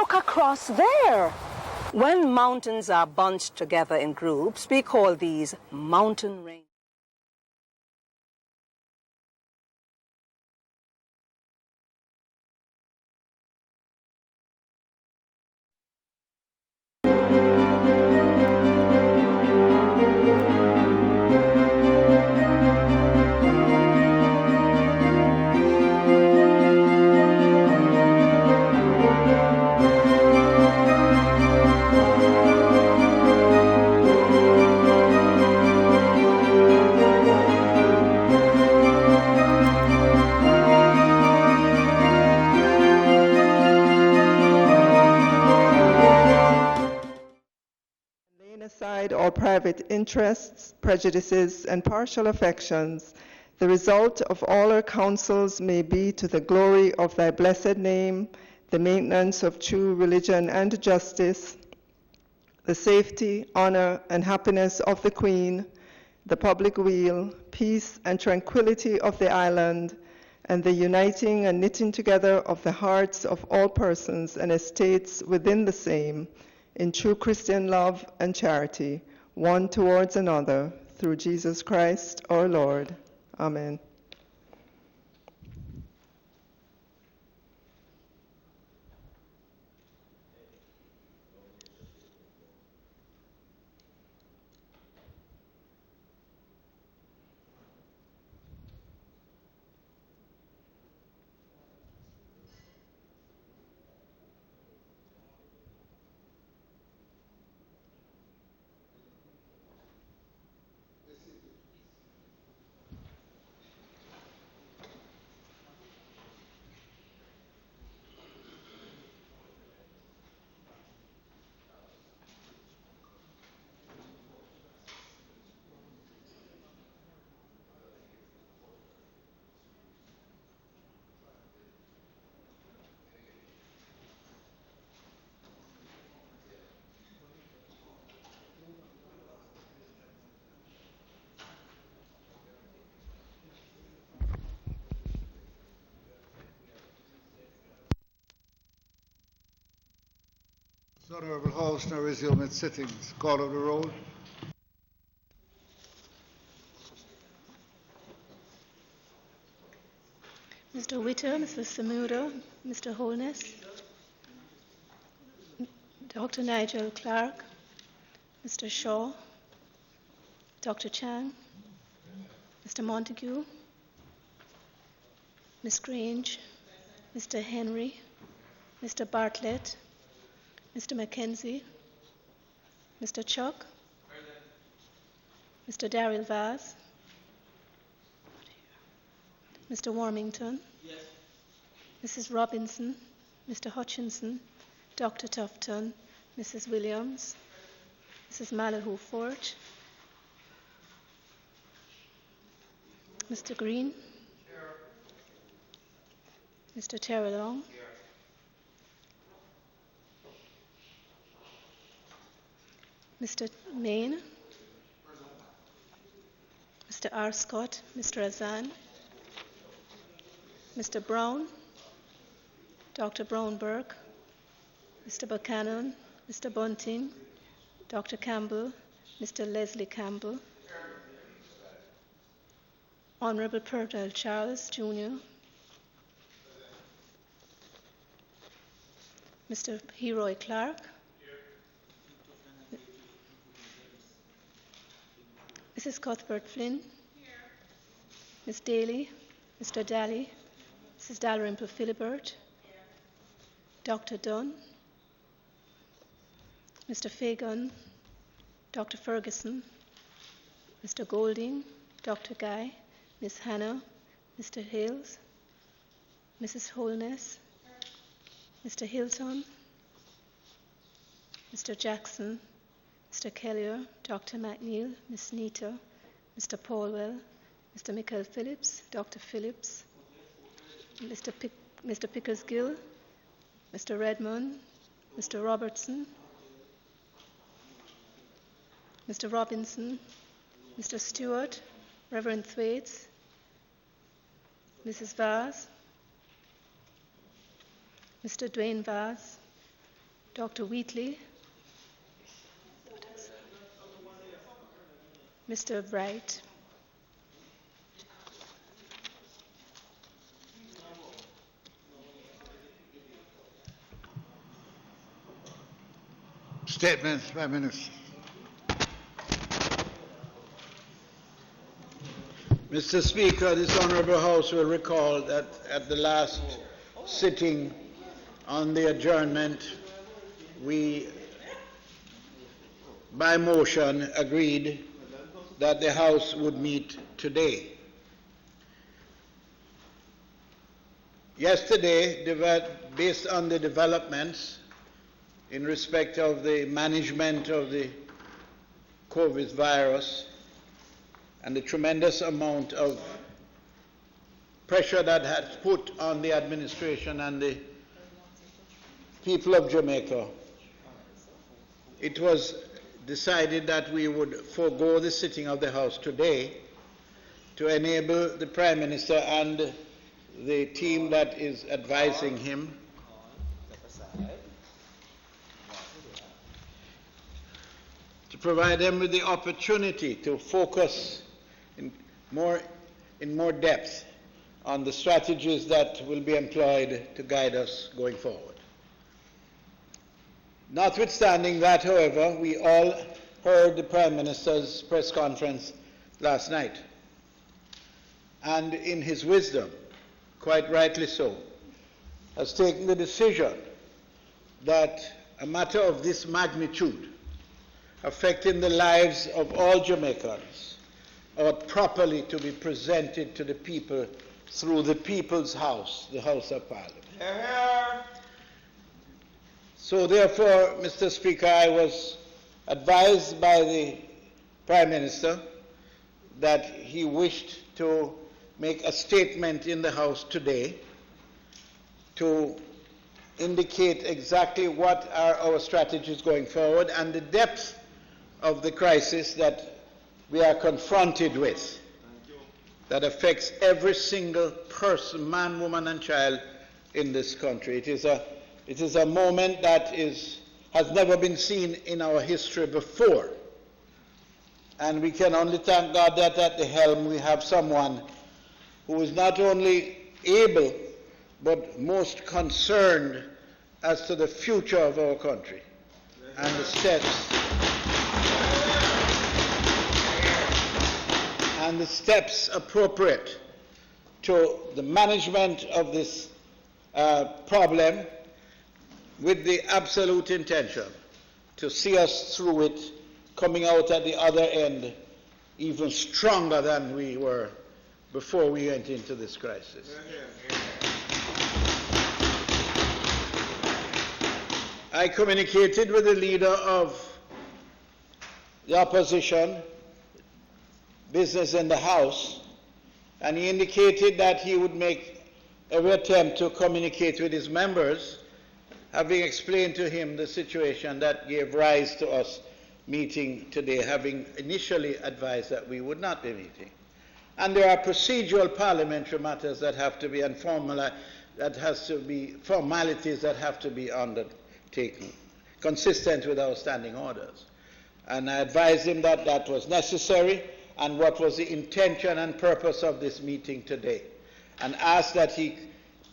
look across there. When mountains are bunched together in groups, we call these mountain ranges. Aside all private interests, prejudices, and partial affections, the result of all our counsels may be to the glory of thy blessed name, the maintenance of true religion and justice, the safety, honor, and happiness of the Queen, the public weal, peace and tranquility of the island, and the uniting and knitting together of the hearts of all persons and estates within the same, in true Christian love and charity, one towards another, through Jesus Christ our Lord. Amen. The Honourable House now resume its sittings. Call of the roll. Mr. Witter, Mr. Samura, Mr. Holness, Dr. Nigel Clark, Mr. Shaw, Dr. Chang, Mr. Montague, Ms. Grange, Mr. Henry, Mr. Bartlett, Mr. Mackenzie, Mr. Chuck, Mr. Daryl Vaz, Mr. Warmington, yes. Mrs. Robinson, Mr. Hutchinson, Dr. Tufton, Mrs. Williams, Mrs. Malahoo Fort, Mr. Green, here. Mr. Terrelong, Mr. Main, Mr. R. Scott, Mr. Azan, Mr. Brown, Dr. Brownberg, Mr. Buchanan, Mr. Bunting, Dr. Campbell, Mr. Leslie Campbell, Honorable Purtell Charles Jr., Mr. Heroy Clark, Mrs. Cuthbert Flynn, Ms. Daly, Mr. Daly, Mrs. Dalrymple Philibert, Dr. Dunn, Mr. Fagan, Dr. Ferguson, Mr. Golding, Dr. Guy, Ms. Hannah, Mr. Hales, Mrs. Holness, Mr. Hilton, Mr. Jackson, Mr. Kellier, Dr. McNeil, Ms. Nita, Mr. Paulwell, Mr. Michael Phillips, Dr. Phillips, Mr. Pickersgill, Mr. Redmond, Mr. Robertson, Mr. Robinson, Mr. Stewart, Reverend Thwaites, Mrs. Vaz, Mr. Dwayne Vaz, Dr. Wheatley, Mr. Bright, Statement, Prime Minister. Mr. Speaker, this Honourable House will recall that at the last sitting on the adjournment, we, by motion, agreed that the House would meet today. Yesterday, based on the developments in respect of the management of the COVID virus and the tremendous amount of pressure that has put on the administration and the people of Jamaica, it was decided that we would forego the sitting of the House today to enable the Prime Minister and the team that is advising him to provide them with the opportunity to focus in more depth on the strategies that will be employed to guide us going forward. Notwithstanding that, however, we all heard the Prime Minister's press conference last night, and in his wisdom, quite rightly so, has taken the decision that a matter of this magnitude, affecting the lives of all Jamaicans, ought properly to be presented to the people through the People's House, the House of Parliament. So therefore, Mr. Speaker, I was advised by the Prime Minister that he wished to make a statement in the House today to indicate exactly what are our strategies going forward and the depth of the crisis that we are confronted with that affects every single person, man, woman, and child in this country. It is a moment that has never been seen in our history before. And we can only thank God that at the helm we have someone who is not only able, but most concerned as to the future of our country and the steps appropriate to the management of this problem, with the absolute intention to see us through it, coming out at the other end even stronger than we were before we went into this crisis. I communicated with the leader of the opposition, Business in the House, and he indicated that he would make every attempt to communicate with his members, having explained to him the situation that gave rise to us meeting today, having initially advised that we would not be meeting. And there are procedural parliamentary matters that have to be formalities that have to be undertaken, consistent with our standing orders. And I advised him that that was necessary and what was the intention and purpose of this meeting today, and asked that he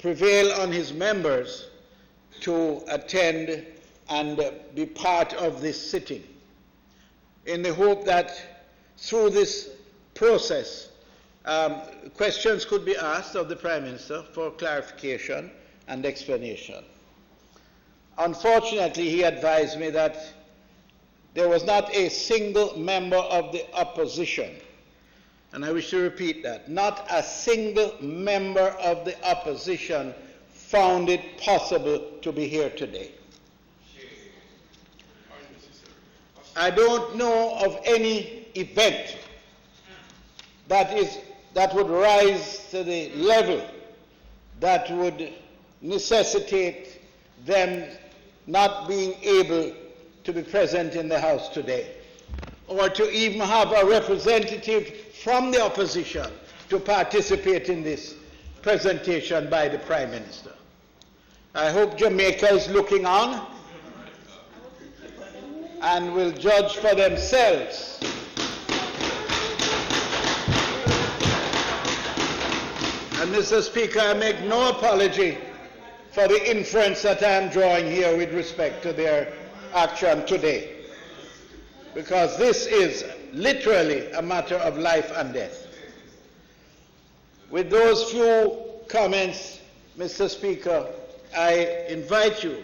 prevail on his members to attend and be part of this sitting, in the hope that through this process, questions could be asked of the Prime Minister for clarification and explanation. Unfortunately, he advised me that there was not a single member of the opposition, and I wish to repeat that, not a single member of the opposition found it possible to be here today. I don't know of any event that would rise to the level that would necessitate them not being able to be present in the House today, or to even have a representative from the opposition to participate in this presentation by the Prime Minister. I hope Jamaica is looking on and will judge for themselves. And Mr. Speaker, I make no apology for the inference that I am drawing here with respect to their action today, because this is literally a matter of life and death. With those few comments, Mr. Speaker, I invite you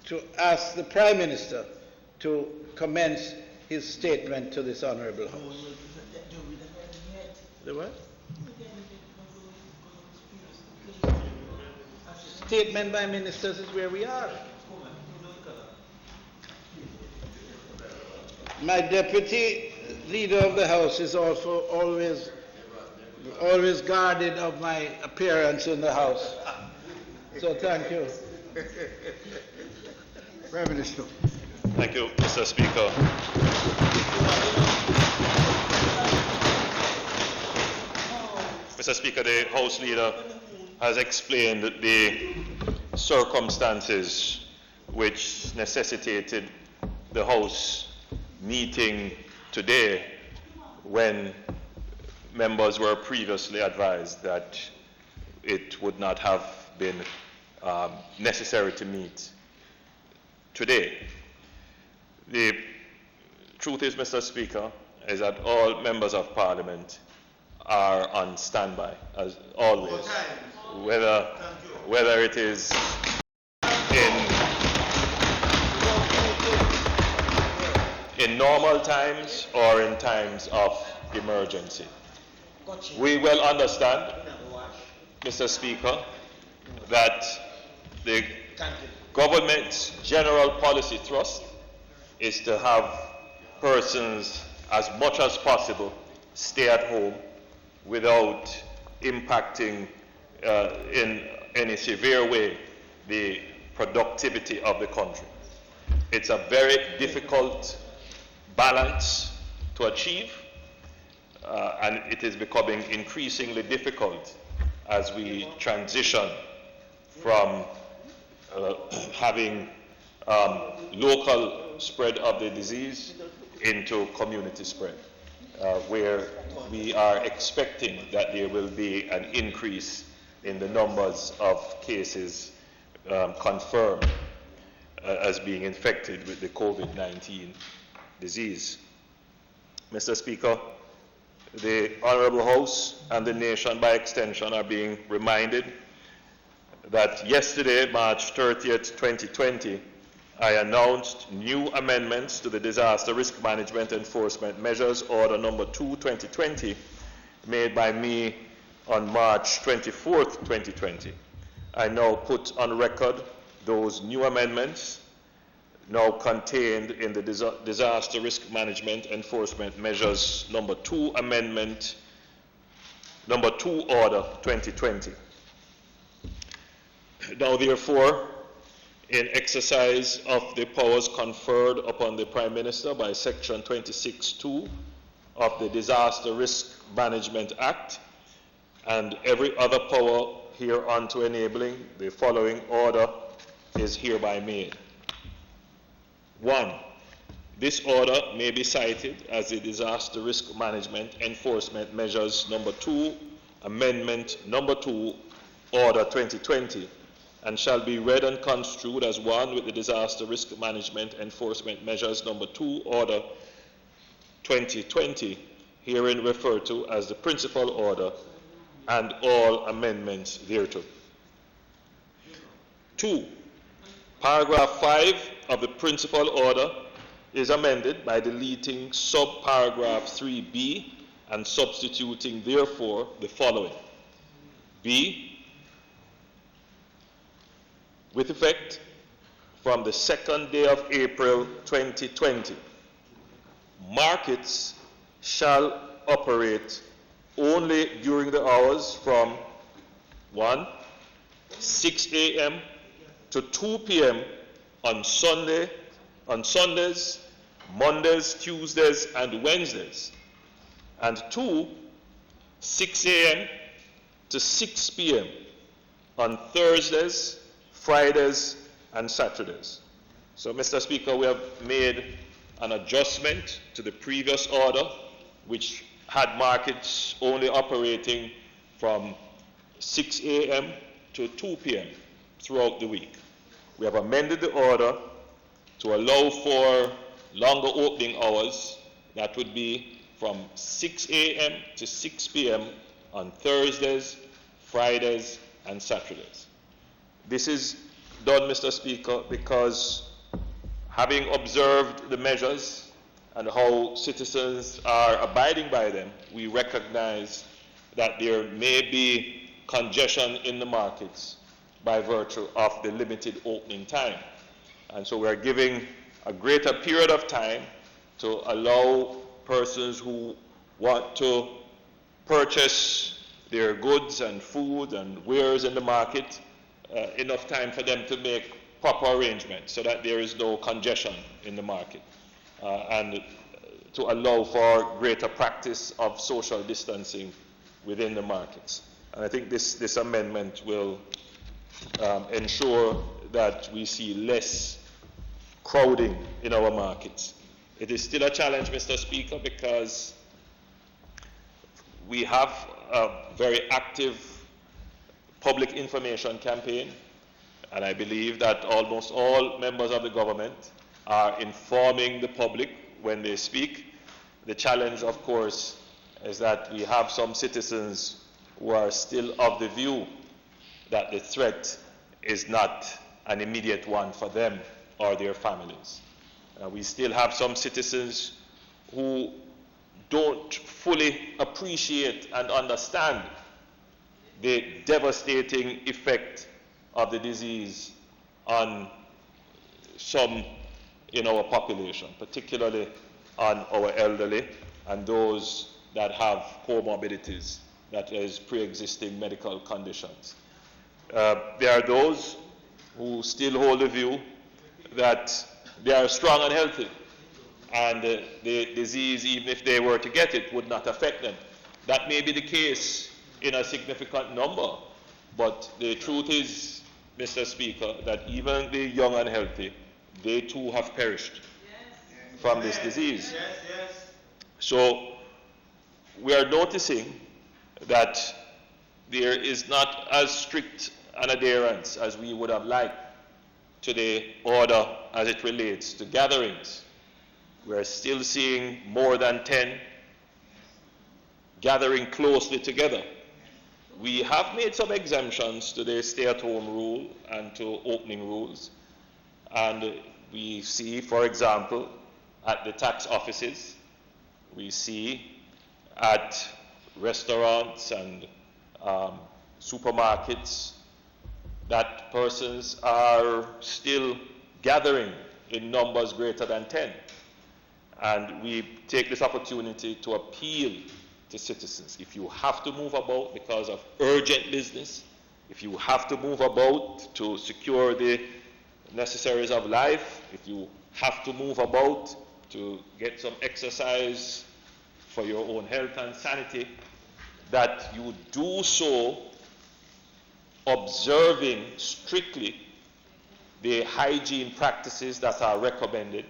to ask the Prime Minister to commence his statement to this Honourable House. The what? Statement by ministers is where we are. My deputy leader of the House is also always guarded of my appearance in the House. So thank you. Prime Minister. Thank you, Mr. Speaker. Mr. Speaker, the House Leader has explained the circumstances which necessitated the House meeting today when members were previously advised that it would not have been necessary to meet today. The truth is, Mr. Speaker, is that all members of Parliament are on standby, as always, whether it is in normal times or in times of emergency. We well understand, Mr. Speaker, that the government's general policy thrust is to have persons as much as possible stay at home without impacting in any severe way the productivity of the country. It's a very difficult balance to achieve, and it is becoming increasingly difficult as we transition from having local spread of the disease into community spread, where we are expecting that there will be an increase in the numbers of cases confirmed as being infected with the COVID-19 disease. Mr. Speaker, the Honourable House and the nation by extension are being reminded that yesterday, March 30th, 2020, I announced new amendments to the Disaster Risk Management Enforcement Measures Order number 2, 2020, made by me on March 24th, 2020. I now put on record those new amendments now contained in the Disaster Risk Management Enforcement Measures number 2 Amendment number 2 Order 2020. Now therefore, in exercise of the powers conferred upon the Prime Minister by Section 26(2) of the Disaster Risk Management Act and every other power hereunto enabling, the following order is hereby made. 1. This order may be cited as the Disaster Risk Management Enforcement Measures number 2, Amendment number 2, Order 2020, and shall be read and construed as one with the Disaster Risk Management Enforcement Measures number 2, Order 2020, herein referred to as the principal order, and all amendments thereto. 2. Paragraph 5 of the principal order is amended by deleting subparagraph 3b and substituting therefore the following. B. With effect from the 2nd day of April 2020, markets shall operate only during the hours from 1, 6 a.m. to 2 p.m. on Sundays, Mondays, Tuesdays, and Wednesdays, and 2, 6 a.m. to 6 p.m. on Thursdays, Fridays, and Saturdays. So, Mr. Speaker, we have made an adjustment to the previous order, which had markets only operating from 6 a.m. to 2 p.m. throughout the week. We have amended the order to allow for longer opening hours. That would be from 6 a.m. to 6 p.m. on Thursdays, Fridays, and Saturdays. This is done, Mr. Speaker, because having observed the measures and how citizens are abiding by them, we recognize that there may be congestion in the markets by virtue of the limited opening time. And so we're giving a greater period of time to allow persons who want to purchase their goods and food and wares in the market enough time for them to make proper arrangements so that there is no congestion in the market and to allow for greater practice of social distancing within the markets. And I think this amendment will ensure that we see less crowding in our markets. It is still a challenge, Mr. Speaker, because we have a very active public information campaign, and I believe that almost all members of the government are informing the public when they speak. The challenge, of course, is that we have some citizens who are still of the view that the threat is not an immediate one for them or their families. We still have some citizens who don't fully appreciate and understand the devastating effect of the disease on some in our population, particularly on our elderly and those that have comorbidities, that is, pre-existing medical conditions. There are those who still hold the view that they are strong and healthy, and the disease, even if they were to get it, would not affect them. That may be the case in a significant number, but the truth is, Mr. Speaker, that even the young and healthy, they too have perished from this disease. So we are noticing that there is not as strict an adherence as we would have liked to the order as it relates to gatherings. We are still seeing more than 10 gathering closely together. We have made some exemptions to the stay-at-home rule and to opening rules. And we see, for example, at the tax offices, we see at restaurants and supermarkets that persons are still gathering in numbers greater than 10. And we take this opportunity to appeal to citizens. If you have to move about because of urgent business, if you have to move about to secure the necessaries of life, if you have to move about to get some exercise for your own health and sanity, that you do so observing strictly the hygiene practices that are recommended.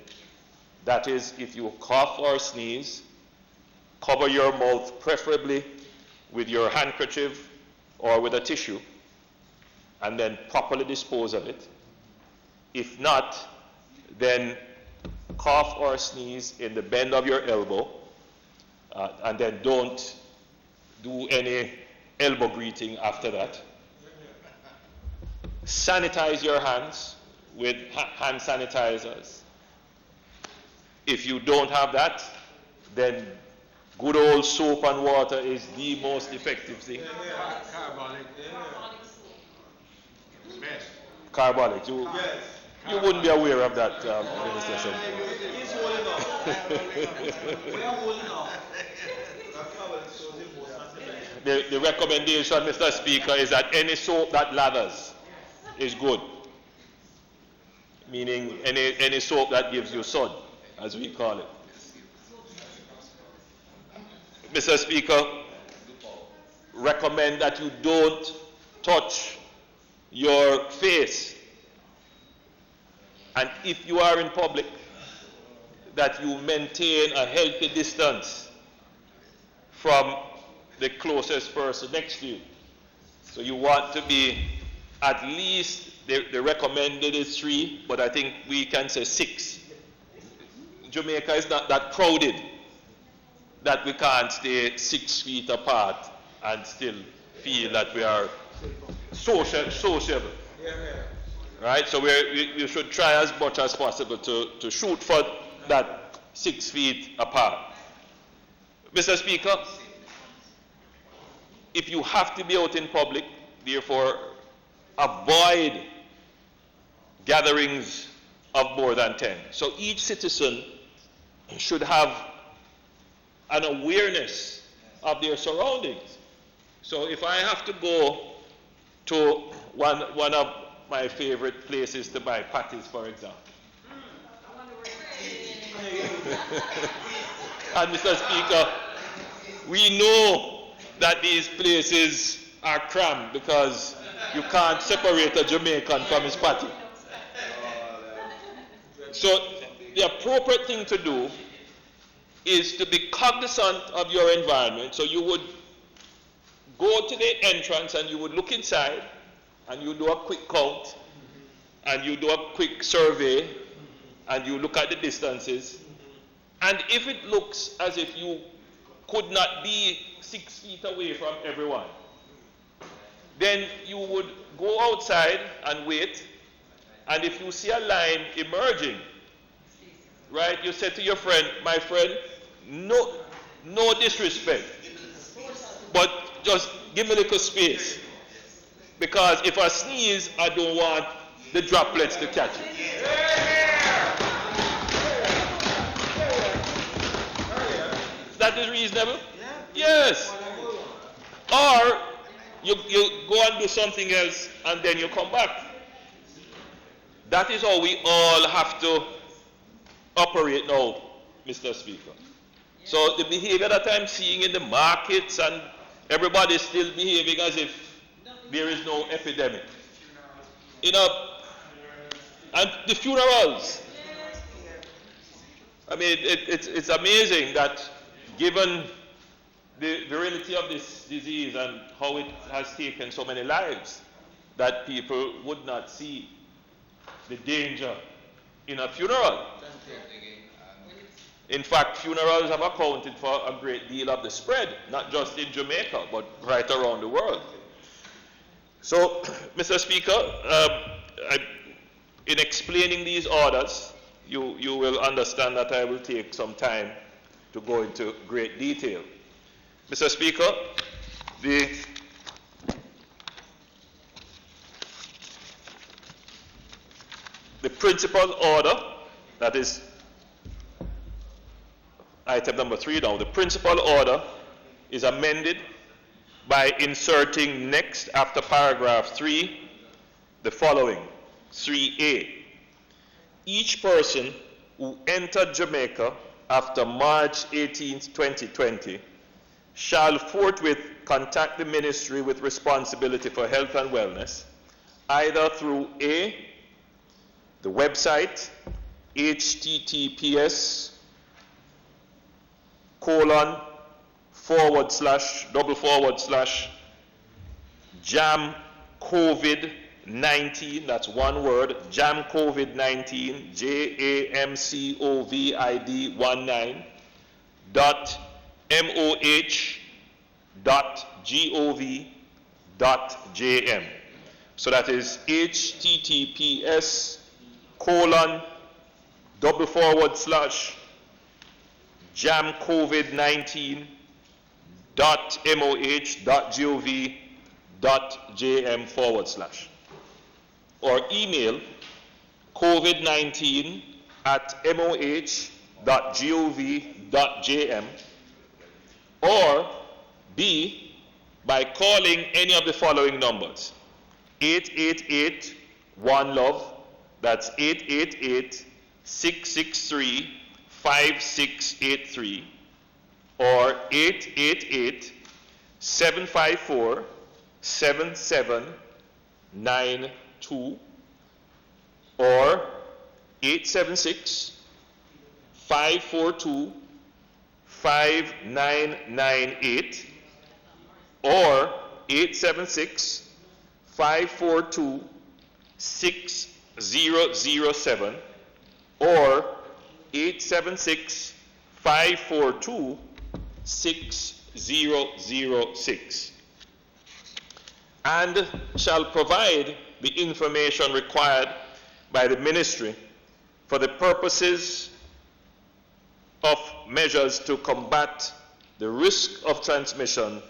That is, if you cough or sneeze, cover your mouth preferably with your handkerchief or with a tissue, and then properly dispose of it. If not, then cough or sneeze in the bend of your elbow, and then don't do any elbow greeting after that. Sanitize your hands with hand sanitizers. If you don't have that, then good old soap and water is the most effective thing. Carbolic. You wouldn't be aware of that, Minister. The recommendation, Mr. Speaker, is that any soap that lathers is good. Meaning any soap that gives you sud, as we call it. Mr. Speaker, recommend that you don't touch your face. And if you are in public, that you maintain a healthy distance from the closest person next to you. So you want to be at least, the recommended is 3, but I think we can say 6. Jamaica is not that crowded that we can't stay 6 feet apart and still feel that we are sociable. Right? So we should try as much as possible to shoot for that 6 feet apart. Mr. Speaker, if you have to be out in public, therefore avoid gatherings of more than 10. So each citizen should have an awareness of their surroundings. So if I have to go to one of my favorite places to buy patties, for example, and Mr. Speaker, we know that these places are crammed because you can't separate a Jamaican from his patty. So the appropriate thing to do is to be cognizant of your environment. So you would go to the entrance and you would look inside and you do a quick count and you do a quick survey and you look at the distances. And if it looks as if you could not be 6 feet away from everyone, then you would go outside and wait. And if you see a line emerging, right, you say to your friend, my friend, no disrespect, but just give me a little space. Because if I sneeze, I don't want the droplets to catch it. That is reasonable? Yes. Or you go and do something else and then you come back. That is how we all have to operate now, Mr. Speaker. So the behavior that I'm seeing in the markets and everybody is still behaving as if there is no epidemic. You know, and the funerals. I mean, it's amazing that given the virility of this disease and how it has taken so many lives, that people would not see the danger in a funeral. In fact, funerals have accounted for a great deal of the spread, not just in Jamaica, but right around the world. So, Mr. Speaker, in explaining these orders, you will understand that I will take some time to go into great detail. Mr. Speaker, the principal order, that is item number 3 now, the principal order is amended by inserting next after paragraph 3 the following, 3A. Each person who entered Jamaica after March 18, 2020 shall forthwith contact the ministry with responsibility for health and wellness, either through A, the website, https://jam COVID-19, that's one word, jam COVID-19, jamcovid19.moh.gov.jm. So that is https://jamcovid19.moh.gov.jm/ or email covid19@moh.gov.jm, or B, by calling any of the following numbers: 888-1-LOVE, that's 888-663-5683, or 888-754-7792, or 876-4 876-542-5998 or 876-542-6007 or 876-542-6006, and shall provide the information required by the Ministry for the purposes of measures to combat the risk of transmission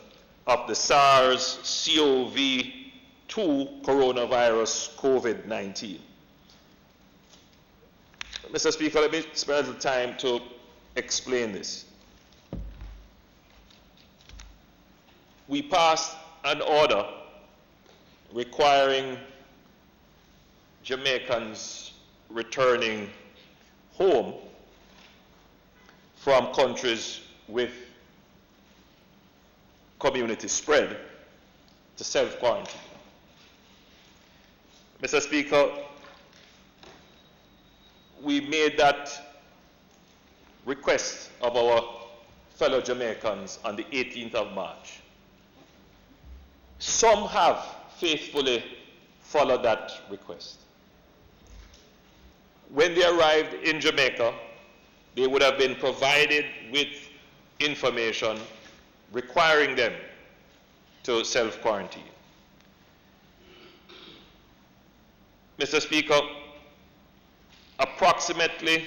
of the SARS-CoV-2 coronavirus COVID-19. Mr. Speaker, let me spend a little time to explain this. We passed an order requiring Jamaicans returning home from countries with community spread to self-quarantine. Mr. Speaker, we made that request of our fellow Jamaicans on the 18th of March. Some have faithfully followed that request. When they arrived in Jamaica, they would have been provided with information requiring them to self-quarantine. Mr. Speaker, approximately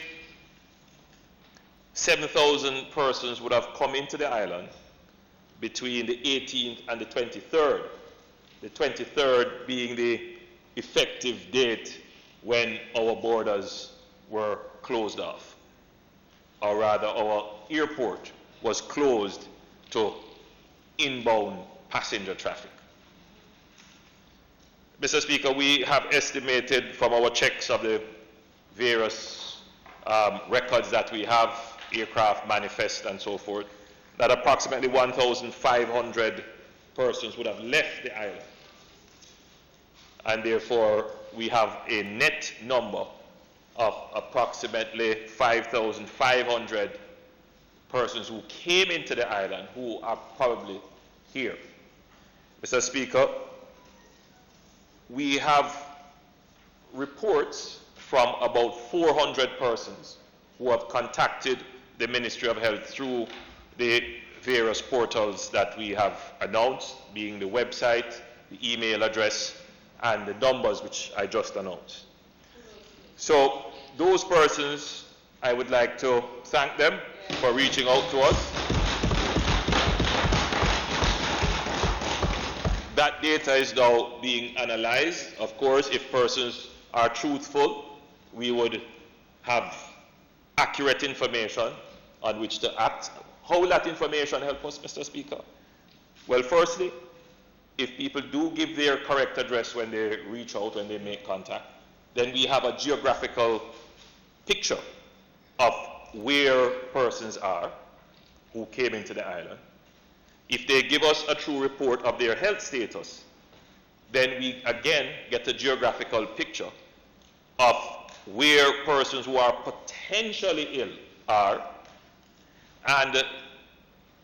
7,000 persons would have come into the island between the 18th and the 23rd, the 23rd being the effective date when our borders were closed off, or rather our airport was closed to inbound passenger traffic. Mr. Speaker, we have estimated from our checks of the various records that we have, aircraft manifest and so forth, that approximately 1,500 persons would have left the island. And therefore, we have a net number of approximately 5,500 persons who came into the island who are probably here. Mr. Speaker, we have reports from about 400 persons who have contacted the Ministry of Health through the various portals that we have announced, being the website, the email address, and the numbers which I just announced. So those persons, I would like to thank them for reaching out to us. That data is now being analyzed. Of course, if persons are truthful, we would have accurate information on which to act. How will that information help us, Mr. Speaker? Well, firstly, if people do give their correct address when they reach out, when they make contact, then we have a geographical picture of where persons are who came into the island. If they give us a true report of their health status, then we again get a geographical picture of where persons who are potentially ill are. And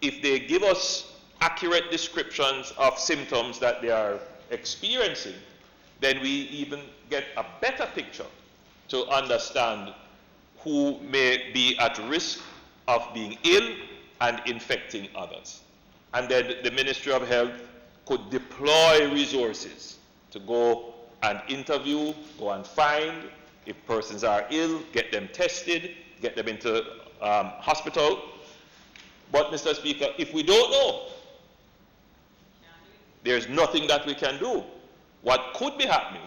if they give us accurate descriptions of symptoms that they are experiencing, then we even get a better picture to understand who may be at risk of being ill and infecting others. And then the Ministry of Health could deploy resources to go and interview, go and find if persons are ill, get them tested, get them into hospital. But, Mr. Speaker, if we don't know, there's nothing that we can do. What could be happening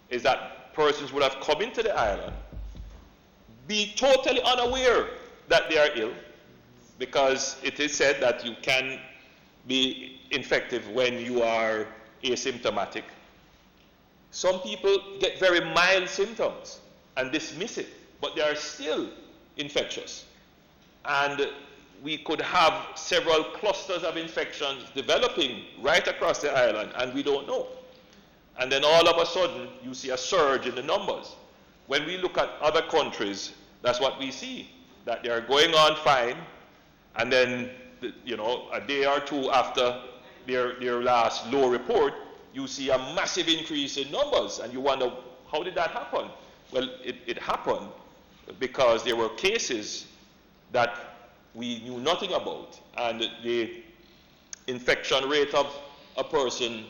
is that persons would have come into the island, be totally unaware that they are ill, because it is said that you can be infective when you are asymptomatic. Some people get very mild symptoms and dismiss it, but they are still infectious. And we could have several clusters of infections developing right across the island, and we don't know. And then all of a sudden, you see a surge in the numbers. When we look at other countries, that's what we see. that they are going on fine, and then, a day or two after their last low report, you see a massive increase in numbers, and you wonder, how did that happen? Well, it happened because there were cases that we knew nothing about, and the infection rate of a person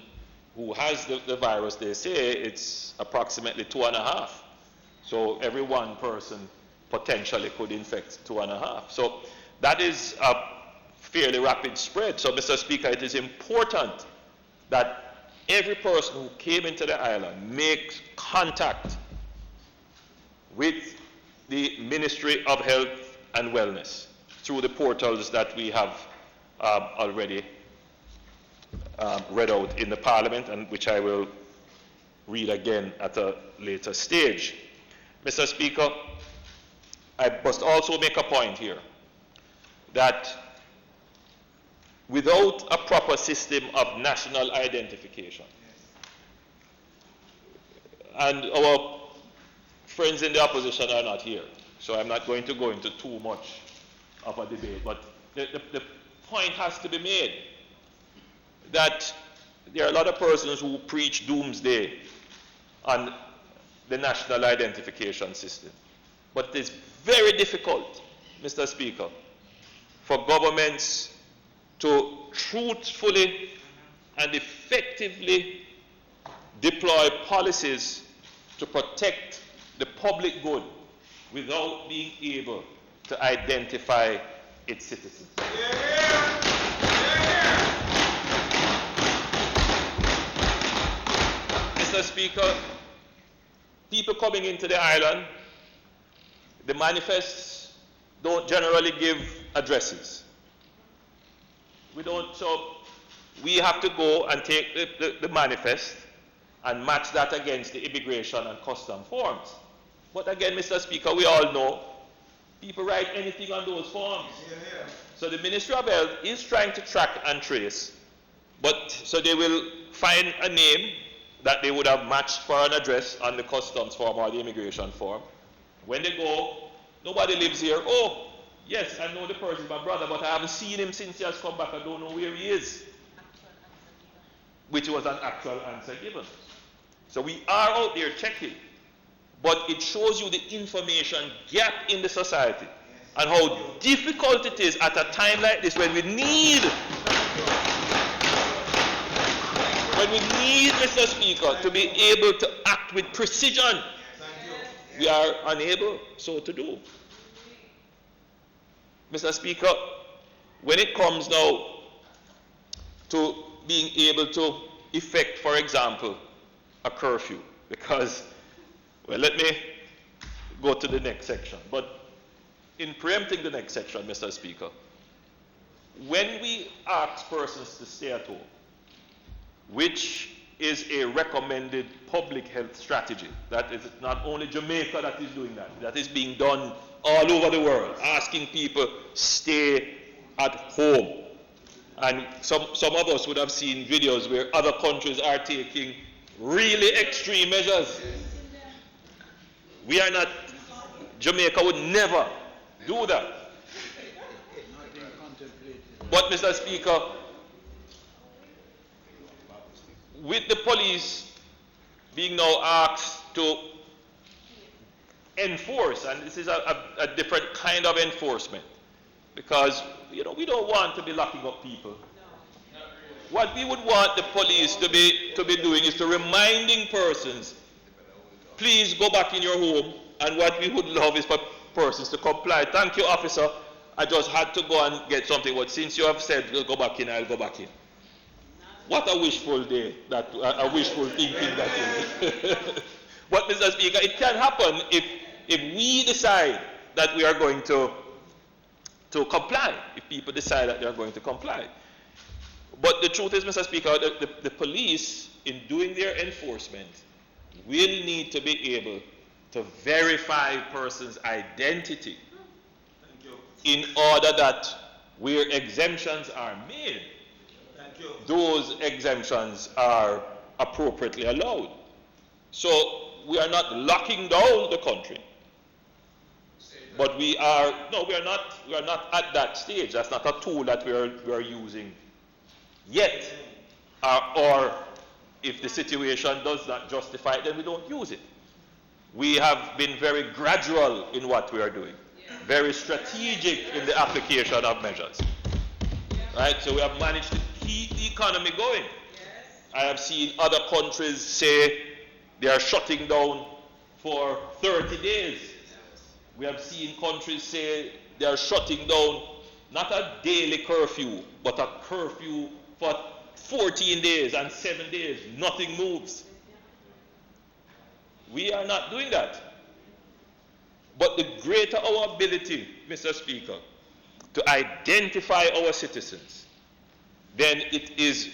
who has the virus, they say it's approximately 2.5. So every one person potentially could infect 2.5. So that is a fairly rapid spread. So, Mr. Speaker, it is important that every person who came into the island makes contact with the Ministry of Health and Wellness through the portals that we have already read out in the Parliament, and which I will read again at a later stage. Mr. Speaker, I must also make a point here that without a proper system of national identification, and our friends in the opposition are not here, so I'm not going to go into too much of a debate, but the point has to be made that there are a lot of persons who preach doomsday on the national identification system. But it's very difficult, Mr. Speaker, for governments to truthfully and effectively deploy policies to protect the public good without being able to identify its citizens. Mr. Speaker, people coming into the island, the manifests don't generally give addresses. So we have to go and take the manifest and match that against the immigration and custom forms. But again, Mr. Speaker, we all know people write anything on those forms. So the Ministry of Health is trying to track and trace, but so they will find a name that they would have matched for an address on the customs form or the immigration form. When they go, nobody lives here. Oh, yes, I know the person, my brother, but I haven't seen him since he has come back. I don't know where he is. Which was an actual answer given. So we are out there checking, but it shows you the information gap in the society and how difficult it is at a time like this when we need, Mr. Speaker, to be able to act with precision. We are unable so to do. Mr. Speaker, when it comes now to being able to effect, for example, a curfew, because, well, let me go to the next section. But in preempting the next section, Mr. Speaker, when we ask persons to stay at home, which is a recommended public health strategy, that is not only Jamaica that is doing that, that is being done all over the world, asking people stay at home. And some of us would have seen videos where other countries are taking really extreme measures. We are not, Jamaica would never do that. But Mr. Speaker, with the police being now asked to enforce, and this is a different kind of enforcement, because we don't want to be locking up people. What we would want the police to be doing is to reminding persons, please go back in your home, and what we would love is for persons to comply. Thank you, officer, I just had to go and get something, but since you have said we'll go back in, I'll go back in. What a wishful day, a wishful thinking that is. But Mr. Speaker, it can happen if we decide that we are going to comply, if people decide that they are going to comply. But the truth is, Mr. Speaker, the police, in doing their enforcement, will need to be able to verify persons' identity in order that where exemptions are made, those exemptions are appropriately allowed. So we are not locking down the country. But we are not at that stage. That's not a tool that we are using yet. Or if the situation does not justify it, then we don't use it. We have been very gradual in what we are doing, very strategic in the application of measures. Right? So we have managed to keep the economy going. I have seen other countries say they are shutting down for 30 days. We have seen countries say they are shutting down not a daily curfew, but a curfew for 14 days and 7 days. Nothing moves. We are not doing that. But the greater our ability, Mr. Speaker, to identify our citizens, then it is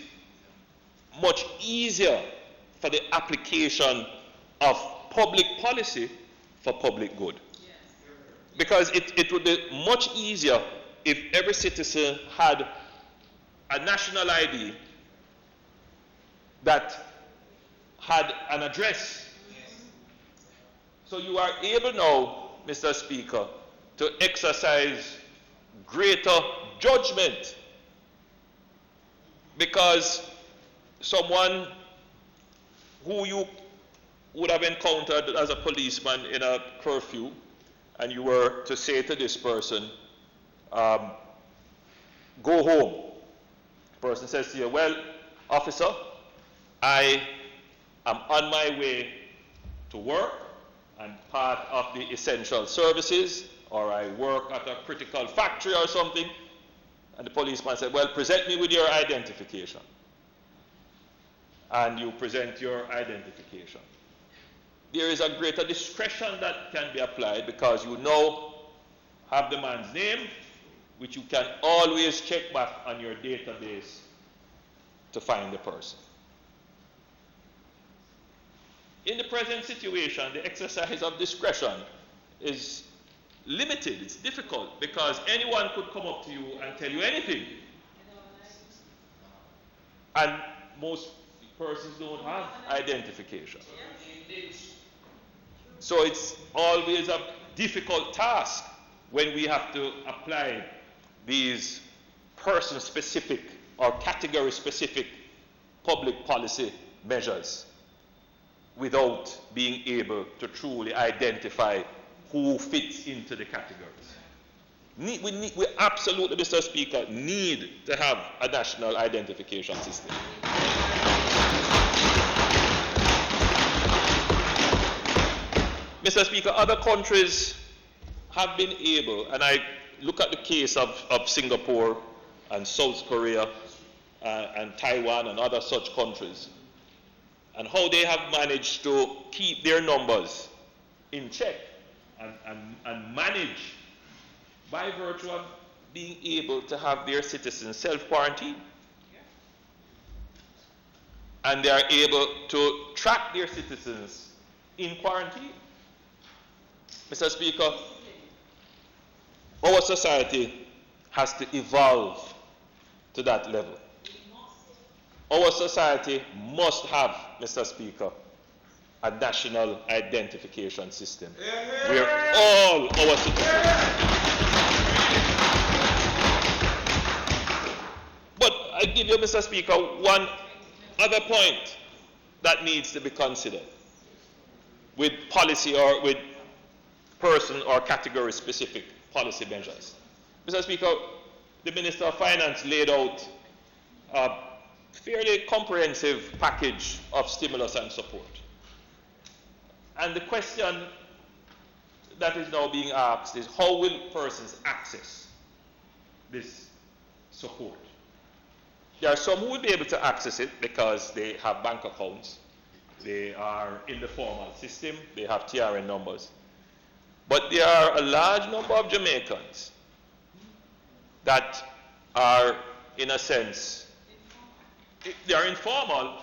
much easier for the application of public policy for public good. Because it would be much easier if every citizen had a national ID that had an address. So you are able now, Mr. Speaker, to exercise greater judgment, because someone who you would have encountered as a policeman in a curfew, and you were to say to this person, go home. The person says to you, well, officer, I am on my way to work. I'm part of the essential services, or I work at a critical factory or something. And the policeman said, well, present me with your identification. And you present your identification. There is a greater discretion that can be applied, because you now have the man's name, which you can always check back on your database to find the person. In the present situation, the exercise of discretion is limited. It's difficult, because anyone could come up to you and tell you anything. And most persons don't have identification. So it's always a difficult task when we have to apply these person-specific or category-specific public policy measures without being able to truly identify who fits into the categories. We absolutely, Mr. Speaker, need to have a national identification system. Mr. Speaker, other countries have been able, and I look at the case of Singapore and South Korea and Taiwan and other such countries, and how they have managed to keep their numbers in check and manage by virtue of being able to have their citizens self-quarantine. And they are able to track their citizens in quarantine. Mr. Speaker, our society has to evolve to that level. Our society must have, Mr. Speaker, a national identification system where all our citizens. But I give you, Mr. Speaker, one other point that needs to be considered with policy or with person or category specific policy measures. Mr. Speaker, the Minister of Finance laid out a fairly comprehensive package of stimulus and support. And the question that is now being asked is, how will persons access this support? There are some who will be able to access it because they have bank accounts, they are in the formal system, they have TRN numbers. But there are a large number of Jamaicans that are, in a sense, they are informal,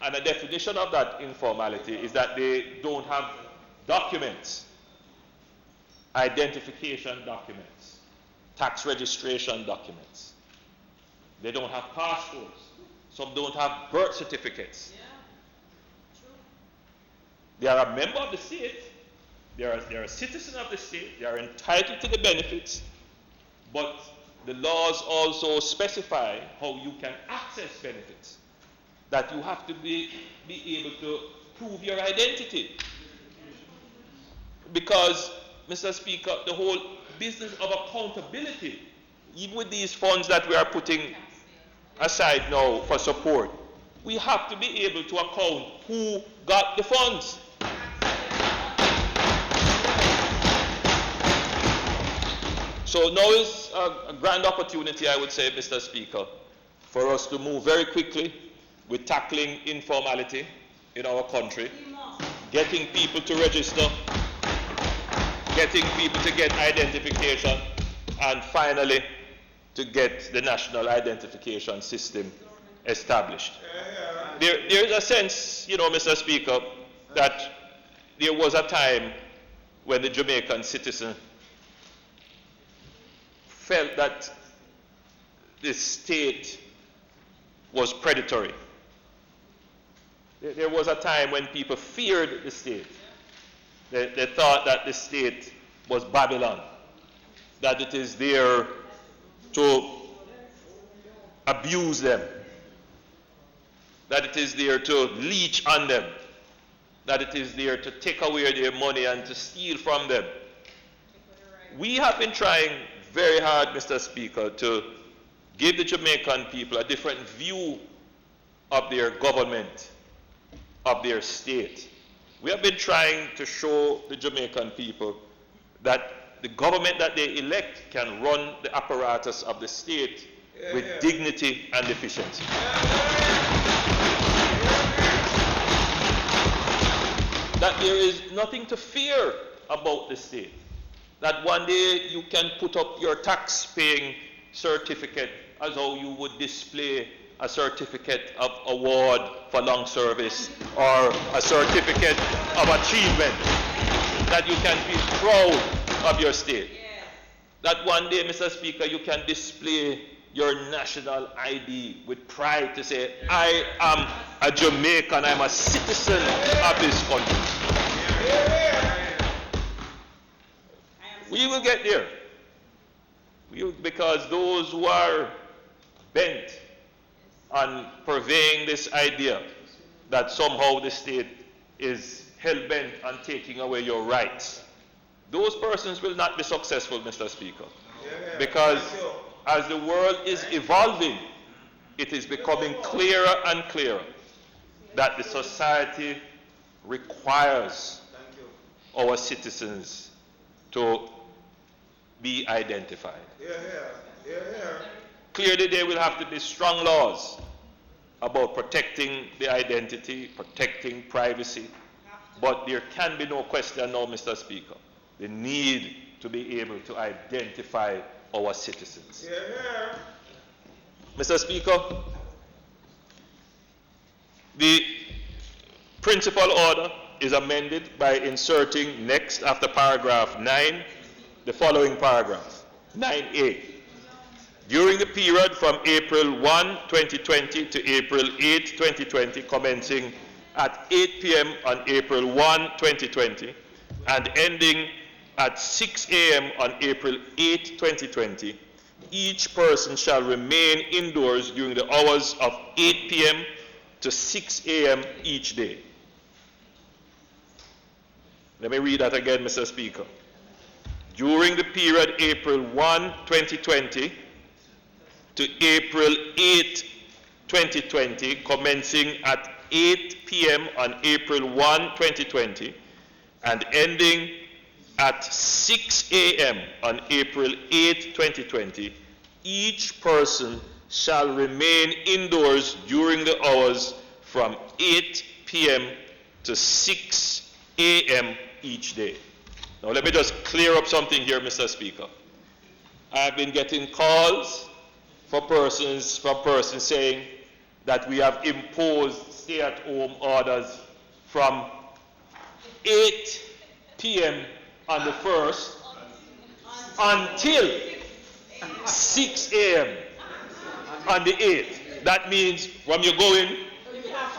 and a definition of that informality is that they don't have documents, identification documents, tax registration documents. They don't have passports. Some don't have birth certificates. They are a member of the state, They are a citizen of the state. They are entitled to the benefits, but the laws also specify how you can access benefits. That you have to be able to prove your identity. Because, Mr. Speaker, the whole business of accountability, even with these funds that we are putting aside now for support, we have to be able to account who got the funds. So now is a grand opportunity, I would say, Mr. Speaker, for us to move very quickly with tackling informality in our country, getting people to register, getting people to get identification, and finally to get the national identification system established. There is a sense, Mr. Speaker, that there was a time when the Jamaican citizen felt that the state was predatory. There was a time when people feared the state. They thought that the state was Babylon, that it is there to abuse them, that it is there to leech on them, that it is there to take away their money and to steal from them. We have been trying very hard, Mr. Speaker, to give the Jamaican people a different view of their government, of their state. We have been trying to show the Jamaican people that the government that they elect can run the apparatus of the state with dignity and efficiency. That there is nothing to fear about the state. That one day you can put up your tax-paying certificate as how you would display a certificate of award for long service or a certificate of achievement, that you can be proud of your state. That one day, Mr. Speaker, you can display your national ID with pride to say, I am a Jamaican, I'm a citizen of this country. We will get there. Because those who are bent on purveying this idea that somehow the state is hell-bent on taking away your rights, those persons will not be successful, Mr. Speaker. Because as the world is evolving, it is becoming clearer and clearer that the society requires our citizens to be identified. Clearly, there will have to be strong laws about protecting the identity, protecting privacy. But there can be no question now, Mr. Speaker, the need to be able to identify our citizens. Mr. Speaker, the principal order is amended by inserting next after paragraph 9, the following paragraph, 9A. During the period from April 1, 2020 to April 8, 2020, commencing at 8 p.m. on April 1, 2020, and ending at 6 a.m. on April 8, 2020, each person shall remain indoors during the hours of 8 p.m. to 6 a.m. each day. Let me read that again, Mr. Speaker. During the period April 1, 2020 to April 8, 2020, commencing at 8 p.m. on April 1, 2020, and ending at 6 a.m. on April 8, 2020, each person shall remain indoors during the hours from 8 p.m. to 6 a.m. each day. Now let me just clear up something here, Mr. Speaker. I've been getting calls from persons saying that we have imposed stay-at-home orders from 8 p.m. on the 1st until 6 a.m. on the 8th. That means when you go in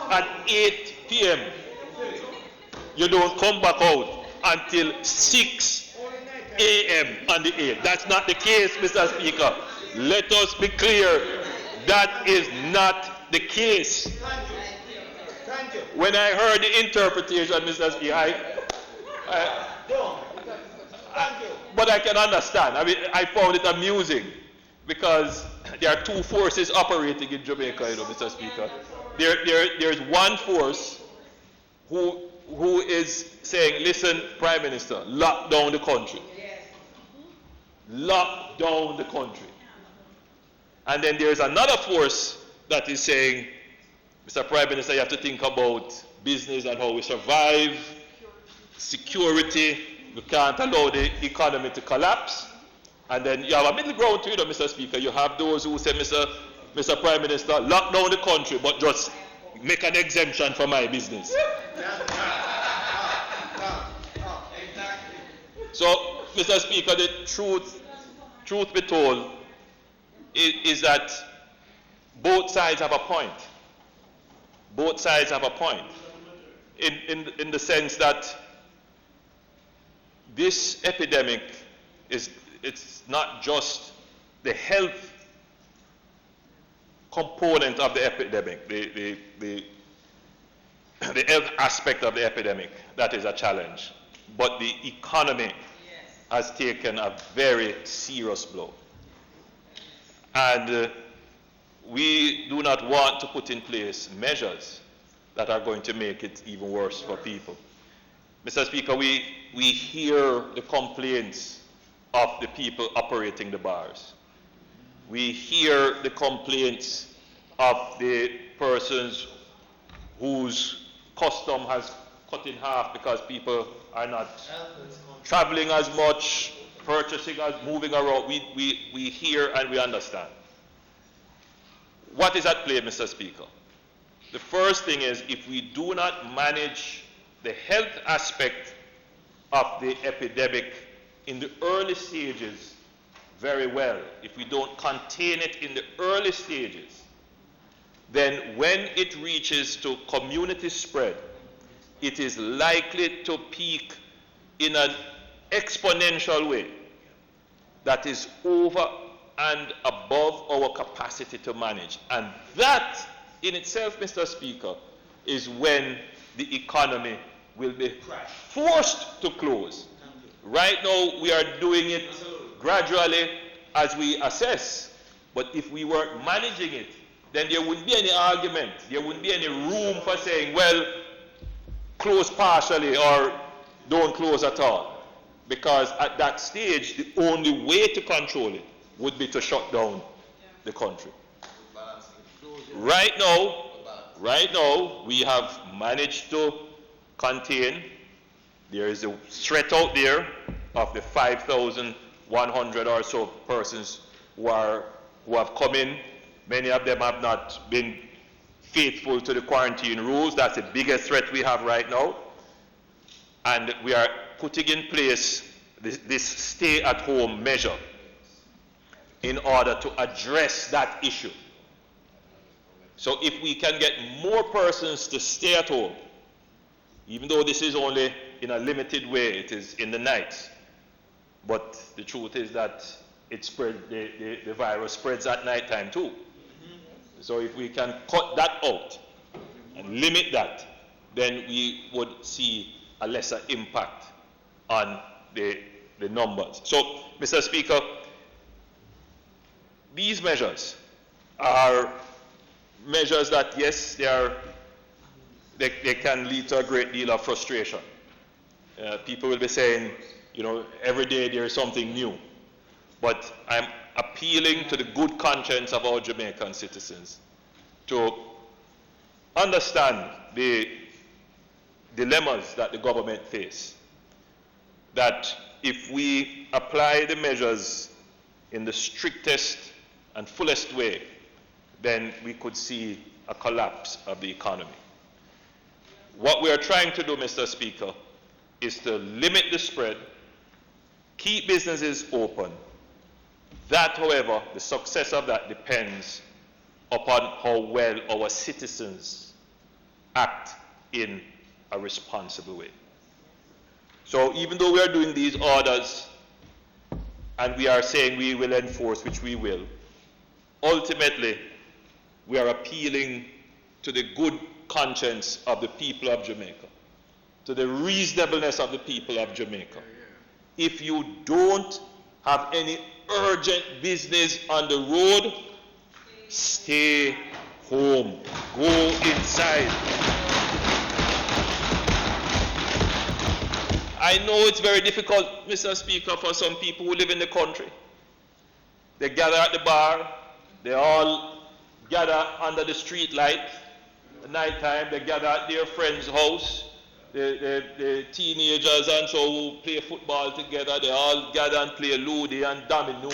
at 8 p.m., you don't come back out until 6 a.m. on the 8th. That's not the case, Mr. Speaker. Let us be clear. That is not the case. When I heard the interpretation, Mr. Speaker, but I can understand. I mean, I found it amusing because there are two forces operating in Jamaica, you know, Mr. Speaker. There's one force who is saying, listen, Prime Minister, lock down the country. Lock down the country. And then there's another force that is saying, Mr. Prime Minister, you have to think about business and how we survive, security. We can't allow the economy to collapse. And then you have a middle ground too, you know, Mr. Speaker. You have those who say, Mr. Prime Minister, lock down the country, but just make an exemption for my business. So, Mr. Speaker, the truth be told, is that both sides have a point. Both sides have a point. In the sense that this epidemic it's not just the health component of the epidemic, the health aspect of the epidemic that is a challenge, but the economy has taken a very serious blow. And we do not want to put in place measures that are going to make it even worse for people. Mr. Speaker, we hear the complaints of the people operating the bars. We hear the complaints of the persons whose custom has cut in half because people are not traveling as much, purchasing as moving around. We hear and we understand. What is at play, Mr. Speaker? The first thing is, if we do not manage the health aspect of the epidemic in the early stages very well, if we don't contain it in the early stages, then when it reaches to community spread, it is likely to peak in an exponential way that is over and above our capacity to manage. And that in itself, Mr. Speaker, is when the economy will be forced to close. Right now, we are doing it gradually as we assess. But if we weren't managing it, then there wouldn't be any argument. There wouldn't be any room for saying, well, close partially or don't close at all. Because at that stage, the only way to control it would be to shut down the country. Right now, we have managed to contain. There is a threat out there of the 5,100 or so persons who have come in. Many of them have not been faithful to the quarantine rules. That's the biggest threat we have right now. And we are putting in place this stay-at-home measure in order to address that issue. So if we can get more persons to stay at home, even though this is only in a limited way, it is in the night, but the truth is that the virus spreads at night time too. So if we can cut that out and limit that, then we would see a lesser impact on the numbers. So, Mr. Speaker, these measures are measures that, yes, they can lead to a great deal of frustration. People will be saying, you know, every day there is something new. But I'm appealing to the good conscience of our Jamaican citizens to understand the dilemmas that the government face. That if we apply the measures in the strictest and fullest way, then we could see a collapse of the economy. What we are trying to do, Mr. Speaker, is to limit the spread, keep businesses open. That, however, the success of that depends upon how well our citizens act in a responsible way. So even though we are doing these orders and we are saying we will enforce, which we will, ultimately we are appealing to the good conscience of the people of Jamaica, to the reasonableness of the people of Jamaica. If you don't have any urgent business on the road, stay home. Go inside. I know it's very difficult, Mr. Speaker, for some people who live in the country. They gather at the bar, they all gather under the street light. At night time, they gather at their friend's house. The teenagers and so who play football together, they all gather and play Ludi and Domino,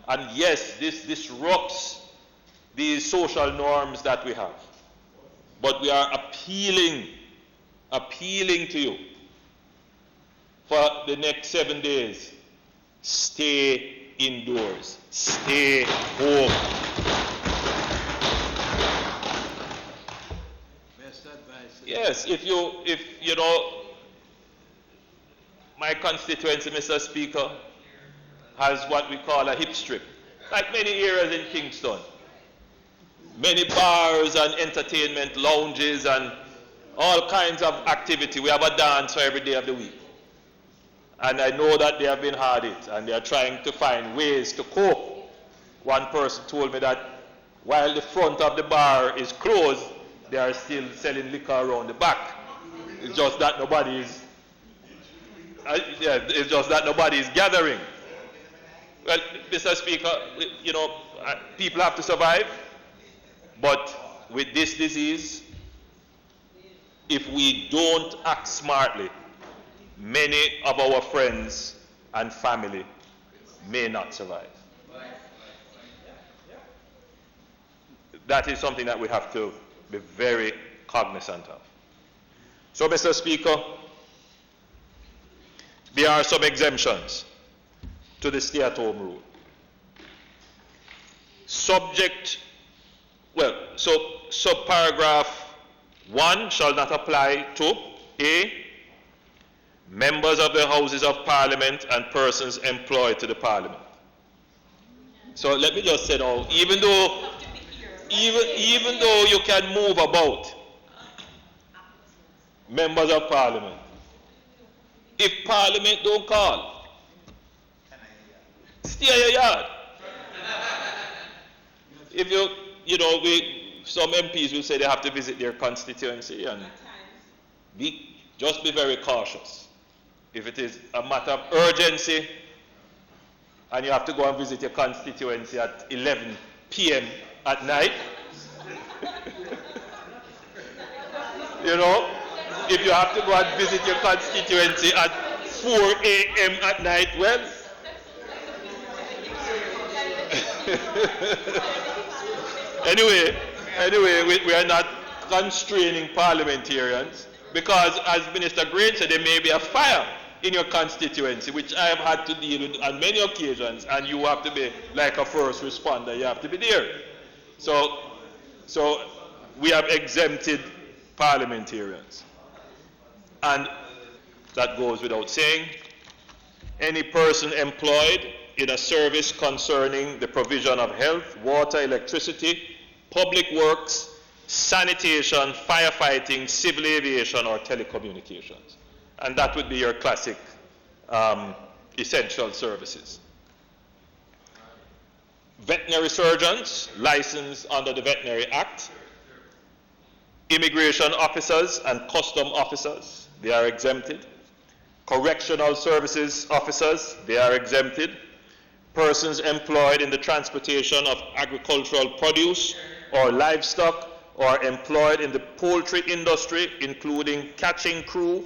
and yes, this disrupts these social norms that we have. But we are appealing to you for the next 7 days. Stay indoors. Stay home. Best advice. Yes, if you know, my constituency, Mr. Speaker, has what we call a hip strip, like many areas in Kingston. Many bars and entertainment lounges and all kinds of activity. We have a dance for every day of the week. And I know that they have been hard hit and they are trying to find ways to cope. One person told me that while the front of the bar is closed, they are still selling liquor around the back. It's just that nobody is gathering. Well, Mr. Speaker, you know, people have to survive. But with this disease, if we don't act smartly, many of our friends and family may not survive. That is something that we have to be very cognizant of. So, Mr. Speaker, there are some exemptions to the stay-at-home rule. Subparagraph 1 shall not apply to A, members of the Houses of Parliament and persons employed to the Parliament. So let me just say now, even though you can move about, members of Parliament, if Parliament don't call, stay in your yard. If some MPs will say they have to visit their constituency, and just be very cautious. If it is a matter of urgency and you have to go and visit your constituency at 11 p.m. at night, if you have to go and visit your constituency at 4 a.m. at night, well, Anyway, we are not constraining parliamentarians because, as Minister Green said, there may be a fire in your constituency, which I have had to deal with on many occasions, and you have to be like a first responder. You have to be there. So we have exempted parliamentarians. And that goes without saying. Any person employed in a service concerning the provision of health, water, electricity, public works, sanitation, firefighting, civil aviation, or telecommunications. And that would be your classic essential services. Veterinary surgeons licensed under the Veterinary Act, immigration officers and custom officers, they are exempted. Correctional services officers, they are exempted. Persons employed in the transportation of agricultural produce or livestock, or employed in the poultry industry, including catching crew,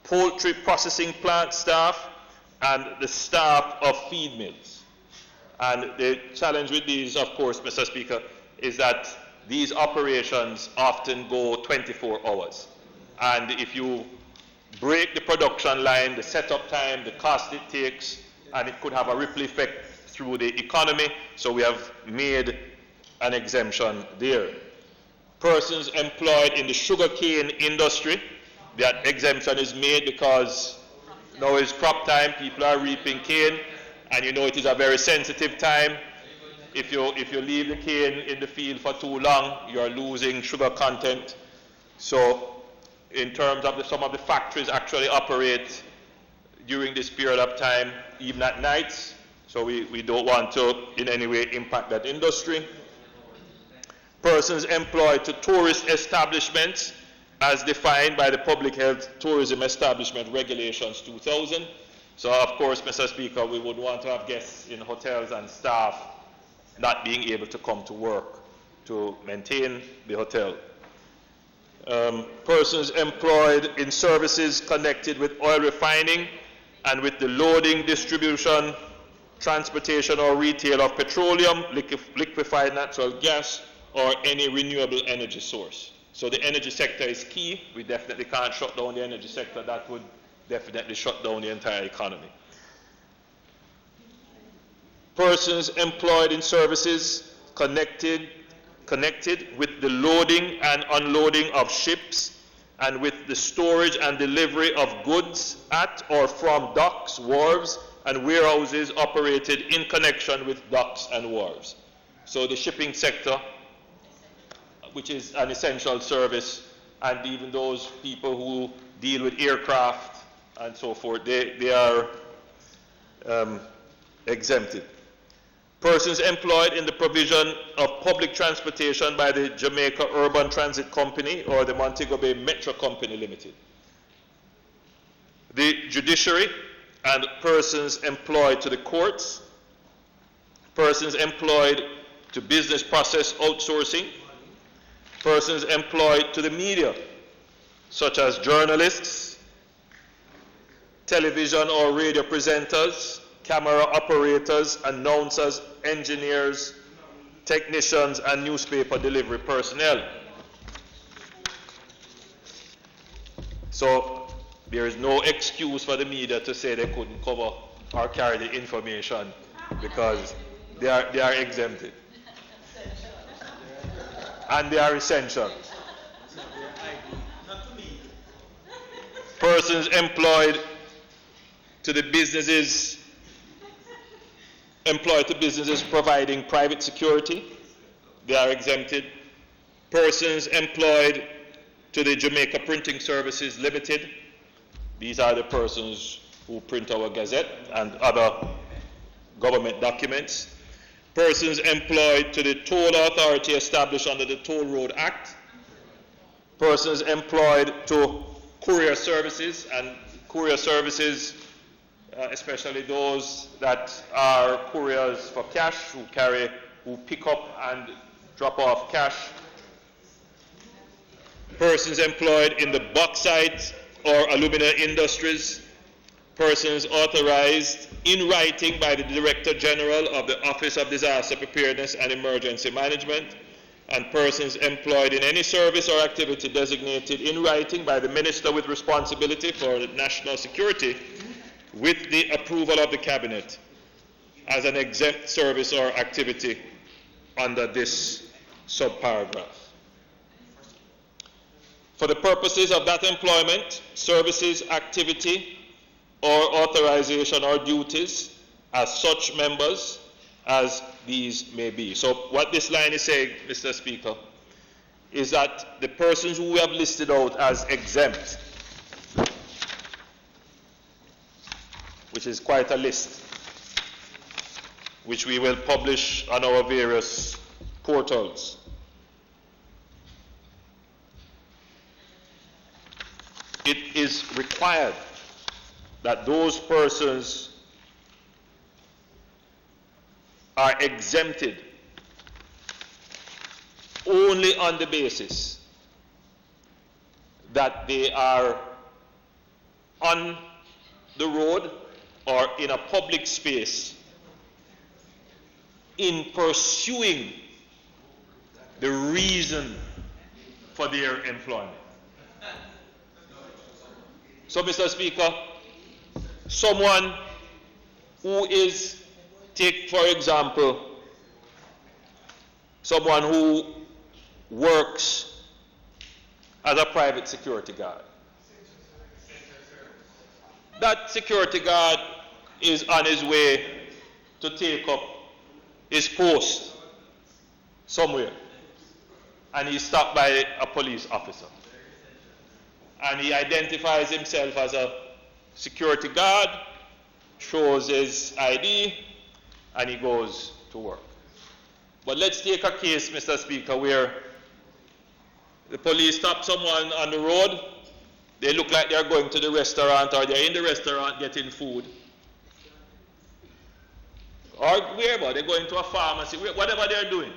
poultry processing plant staff, and the staff of feed mills. And the challenge with these, of course, Mr. Speaker, is that these operations often go 24 hours. And if you break the production line, the setup time, the cost it takes, and it could have a ripple effect through the economy, so we have made an exemption there. Persons employed in the sugarcane industry, that exemption is made because Now is crop time, people are reaping cane, and you know it is a very sensitive time. If you leave the cane in the field for too long, you are losing sugar content. So in terms of some of the factories actually operate during this period of time, even at nights. So we don't want to in any way impact that industry. Persons employed to tourist establishments as defined by the Public Health Tourism Establishment Regulations 2000. So of course, Mr. Speaker, we would want to have guests in hotels and staff not being able to come to work to maintain the hotel. Persons employed in services connected with oil refining and with the loading, distribution, transportation or retail of petroleum, liquefied natural gas, or any renewable energy source. So the energy sector is key. We definitely can't shut down the energy sector. That would definitely shut down the entire economy. Persons employed in services connected with the loading and unloading of ships and with the storage and delivery of goods at or from docks, wharves, and warehouses operated in connection with docks and wharves. So the shipping sector, which is an essential service, and even those people who deal with aircraft and so forth, they are exempted. Persons employed in the provision of public transportation by the Jamaica Urban Transit Company or the Montego Bay Metro Company Limited. The judiciary and persons employed to the courts, persons employed to business process outsourcing, persons employed to the media, such as journalists, television or radio presenters, camera operators, announcers, engineers, technicians, and newspaper delivery personnel. So there is no excuse for the media to say they couldn't cover or carry the information because they are exempted. And they are essential. Persons employed to businesses providing private security, they are exempted. Persons employed to the Jamaica Printing Services Limited, these are the persons who print our Gazette and other government documents. Persons employed to the toll authority established under the Toll Road Act. Persons employed to courier services, and courier services, especially those that are couriers for cash, who pick up and drop off cash. Persons employed in the bauxite or alumina industries. Persons authorized in writing by the Director General of the Office of Disaster Preparedness and Emergency Management, and persons employed in any service or activity designated in writing by the Minister with responsibility for national security with the approval of the Cabinet as an exempt service or activity under this subparagraph. For the purposes of that employment, services, activity, or authorization or duties as such members as these may be. So what this line is saying, Mr. Speaker, is that the persons who we have listed out as exempt, which is quite a list, which we will publish on our various portals. It is required that those persons are exempted only on the basis that they are on the road or in a public space in pursuing the reason for their employment. So, Mr. Speaker, someone who is, take for example, someone who works as a private security guard. that security guard is on his way to take up his post somewhere, and he's stopped by a police officer, and he identifies himself as a security guard, shows his ID, and he goes to work. But let's take a case, Mr. Speaker, where the police stop someone on the road. They look like they're going to the restaurant, or they're in the restaurant getting food, or wherever, they're going to a pharmacy, whatever they're doing.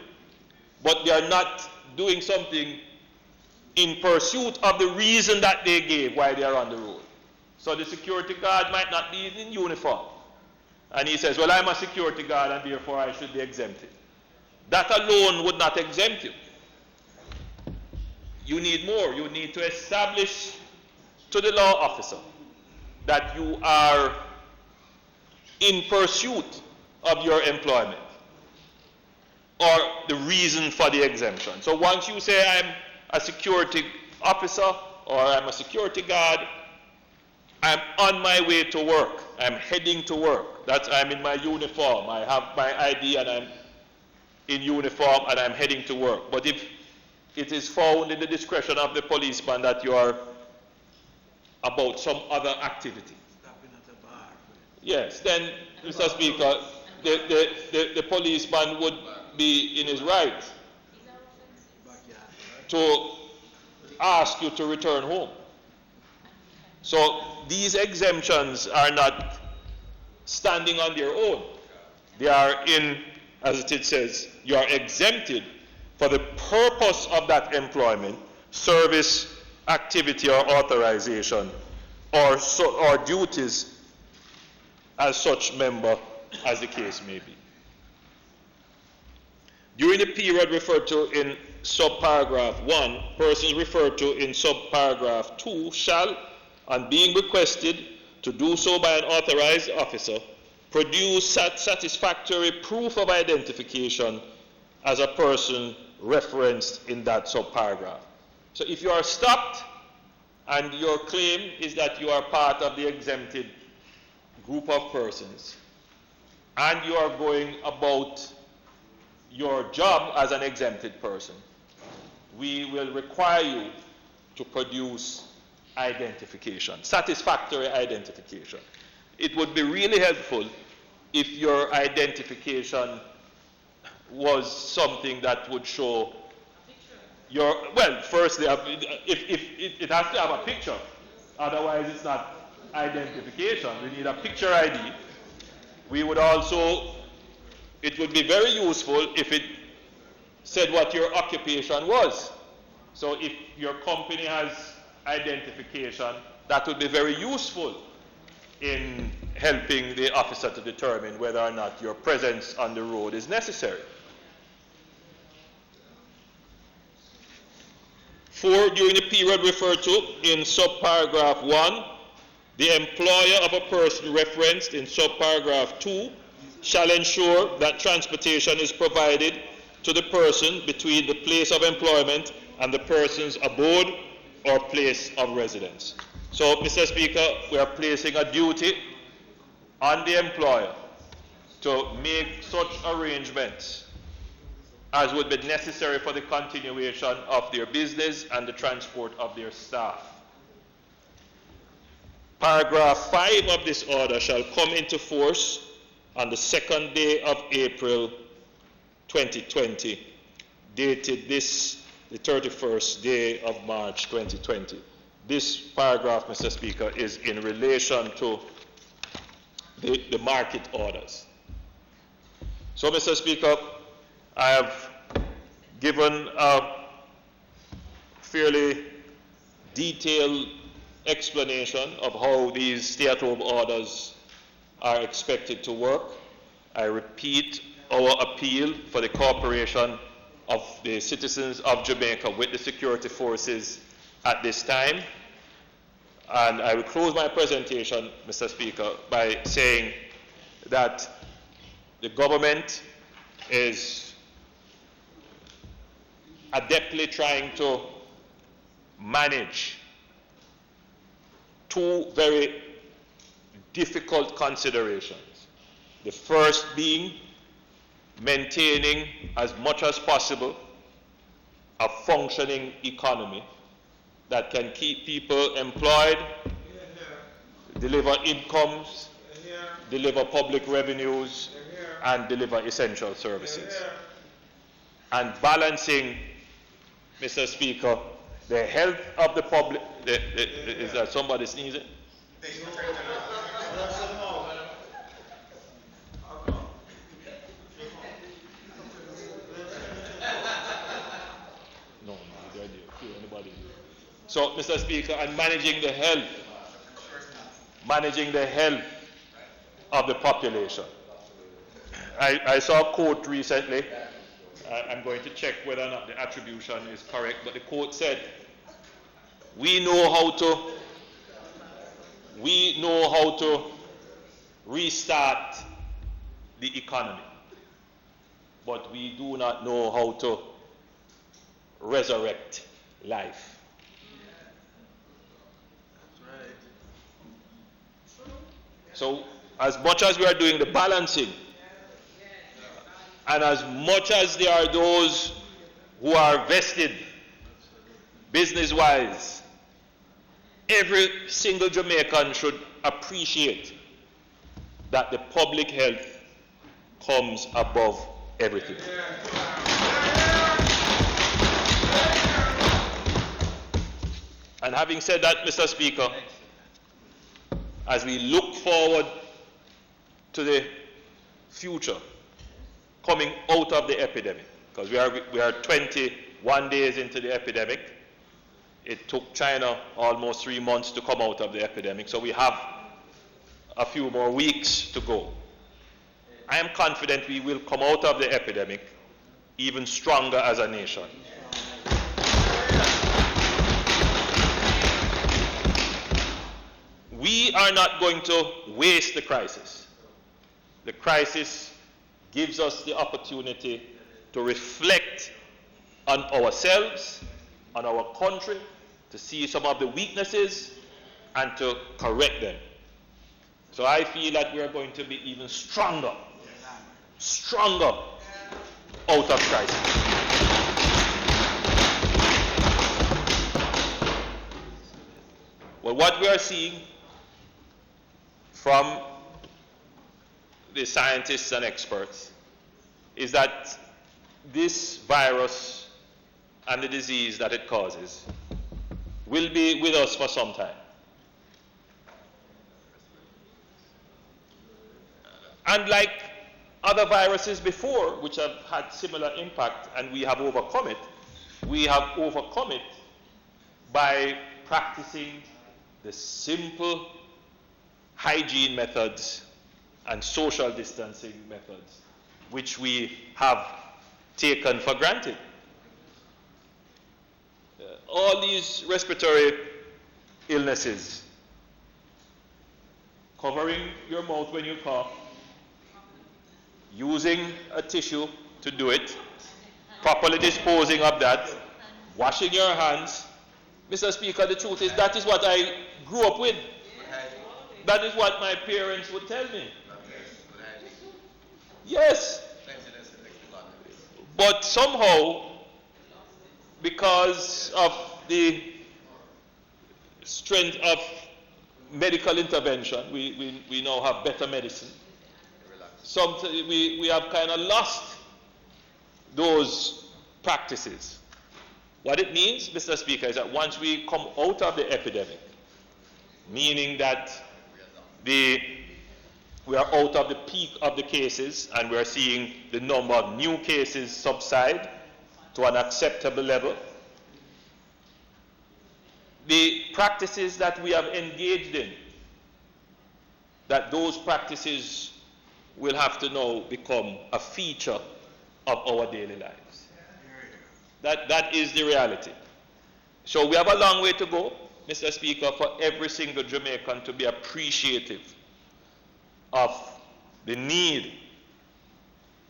But they're not doing something in pursuit of the reason that they gave why they are on the road. So the security guard might not be in uniform. And he says, well, I'm a security guard and therefore I should be exempted. That alone would not exempt you. You need more. You need to establish to the law officer that you are in pursuit of your employment or the reason for the exemption. So once you say I'm a security officer or I'm a security guard, I'm on my way to work. I'm heading to work. I'm in my uniform. I have my ID and I'm in uniform and I'm heading to work. But if it is found in the discretion of the policeman that you are about some other activity, yes, then, Mr. Speaker, the policeman would be in his right to ask you to return home. So these exemptions are not standing on their own. They are in, as it says, you are exempted for the purpose of that employment, service, activity, or authorization, or duties as such member as the case may be. During the period referred to in subparagraph 1, persons referred to in subparagraph 2 shall, on being requested to do so by an authorized officer, produce satisfactory proof of identification as a person referenced in that subparagraph. So if you are stopped and your claim is that you are part of the exempted group of persons and you are going about your job as an exempted person, we will require you to produce identification, satisfactory identification. It would be really helpful if your identification was something that would show your, well, firstly, if it has to have a picture, otherwise it's not identification. We need a picture ID. We would also, it would be very useful if it said what your occupation was. So if your company has identification, that would be very useful in helping the officer to determine whether or not your presence on the road is necessary. 4, during the period referred to in subparagraph 1, the employer of a person referenced in subparagraph 2 shall ensure that transportation is provided to the person between the place of employment and the person's abode or place of residence. So, Mr. Speaker, we are placing a duty on the employer to make such arrangements as would be necessary for the continuation of their business and the transport of their staff. Paragraph 5 of this order shall come into force on the 2nd day of April 2020, dated this, the 31st day of March 2020. This paragraph, Mr. Speaker, is in relation to the market orders. So, Mr. Speaker, I have given a fairly detailed explanation of how these stay-at-home orders are expected to work. I repeat our appeal for the cooperation of the citizens of Jamaica with the security forces at this time. And I will close my presentation, Mr. Speaker, by saying that the government is adeptly trying to manage two very difficult considerations. The first being maintaining as much as possible a functioning economy that can keep people employed, deliver incomes, deliver public revenues, and deliver essential services. And balancing, Mr. Speaker, the health of the public. Is that somebody sneezing? No, anybody. So, Mr. Speaker, and managing the health of the population. I saw a quote recently. I'm going to check whether or not the attribution is correct, but the quote said, we know how to restart the economy, but we do not know how to resurrect life. So, as much as we are doing the balancing, and as much as there are those who are vested business-wise, every single Jamaican should appreciate that the public health comes above everything. And having said that, Mr. Speaker, as we look forward to the future, coming out of the epidemic, because we are 21 days into the epidemic. It took China almost 3 months to come out of the epidemic, so we have a few more weeks to go. I am confident we will come out of the epidemic even stronger as a nation. We are not going to waste the crisis. The crisis gives us the opportunity to reflect on ourselves, on our country, to see some of the weaknesses and to correct them. So I feel that we are going to be even stronger out of crisis. Well, what we are seeing from the scientists and experts is that this virus and the disease that it causes will be with us for some time. And like other viruses before, which have had similar impact and we have overcome it by practicing the simple hygiene methods and social distancing methods, which we have taken for granted. All these respiratory illnesses, covering your mouth when you cough, using a tissue to do it, properly disposing of that, washing your hands. Mr. Speaker, the truth is that is what I grew up with. That is what my parents would tell me. Yes. But somehow, because of the strength of medical intervention, we now have better medicine. We have kind of lost those practices. What it means, Mr. Speaker, is that once we come out of the epidemic, meaning that we are out of the peak of the cases and we are seeing the number of new cases subside to an acceptable level, the practices that we have engaged in, that those practices will have to now become a feature of our daily lives. That is the reality. So we have a long way to go, Mr. Speaker, for every single Jamaican to be appreciative of the need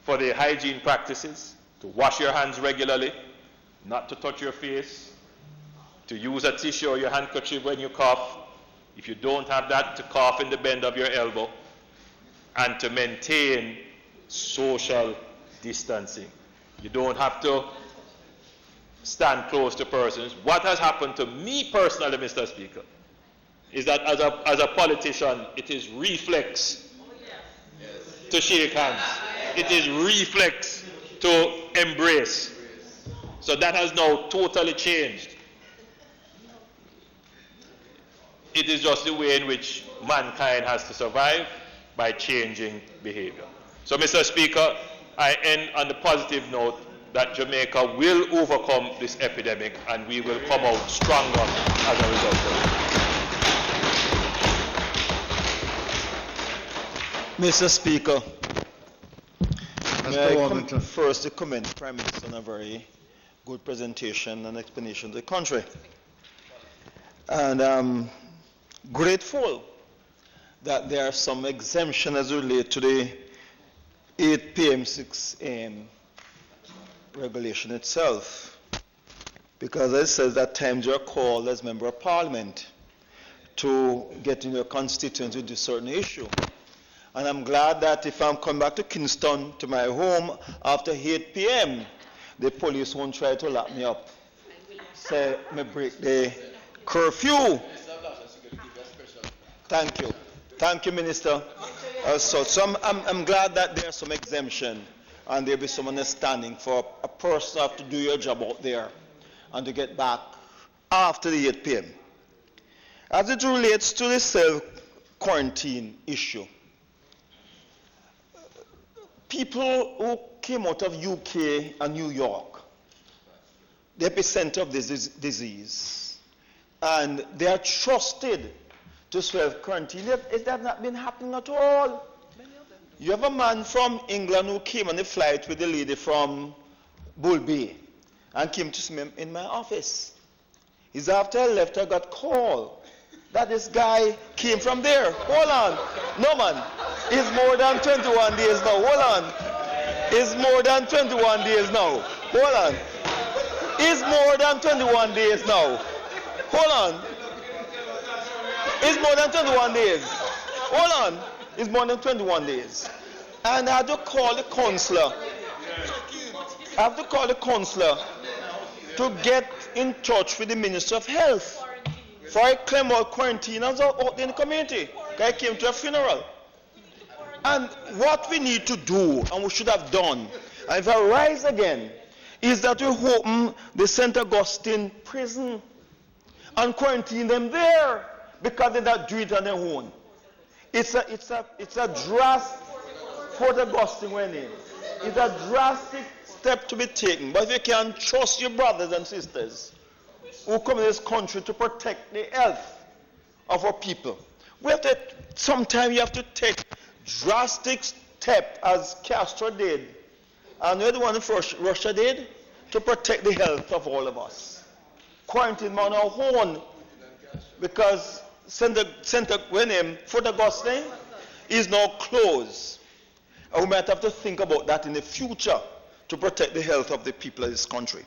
for the hygiene practices, to wash your hands regularly, not to touch your face, to use a tissue or your handkerchief when you cough, If you don't have that, to cough in the bend of your elbow and to maintain social distancing. You don't have to stand close to persons. What has happened to me personally, Mr. Speaker, is that as a politician, it is reflex to shake hands. It is reflex to embrace. So that has now totally changed. It is just the way in which mankind has to survive, by changing behavior. So, Mr. Speaker, I end on the positive note that Jamaica will overcome this epidemic and we will come out stronger as a result of it. Mr. Speaker, Mr. Warmington. first to commend the Prime Minister on a very good presentation and explanation to the country. And I'm grateful that there are some exemptions as relate to the 8 p.m., 6 a.m. regulation itself. Because it says that times you're called as Member of Parliament to get in your constituency with a certain issue. And I'm glad that if I'm coming back to Kingston, to my home, after 8 p.m., the police won't try to lock me up. Say, me break the curfew. Thank you. Thank you, Minister. So I'm glad that there's some exemption and there'll be some understanding for a person to have to do your job out there and to get back after the 8 p.m. As it relates to the self-quarantine issue, people who came out of UK and New York, the epicenter of this disease, and they are trusted to self-quarantine. It has not been happening at all. You have a man from England who came on a flight with a lady from Bull Bay and came to see me in my office. It's after I left, I got call that this guy came from there. Hold on. No, man. It's more than 21 days now. Hold on. It's more than 21 days now. Hold on. It's more than 21 days now. Hold on. It's more than 21 days. Hold on. It's more than 21 days. And I had to call the consular. I have to call the consular to get in touch with the Minister of Health for I claim out quarantiners out in the community. I came to a funeral. And what we need to do, and we should have done, and if I rise again, is that we open the St. Augustine prison and quarantine them there, because they don't do it on their own. It's a drastic, Port Augustine went in. It's a drastic step to be taken. But if you can trust your brothers and sisters who come in this country to protect the health of our people, sometimes you have to take drastic steps, as Castro did, and the one Russia did, to protect the health of all of us. Quarantine on our own, because Fort Augustine is now closed. And we might have to think about that in the future to protect the health of the people of this country.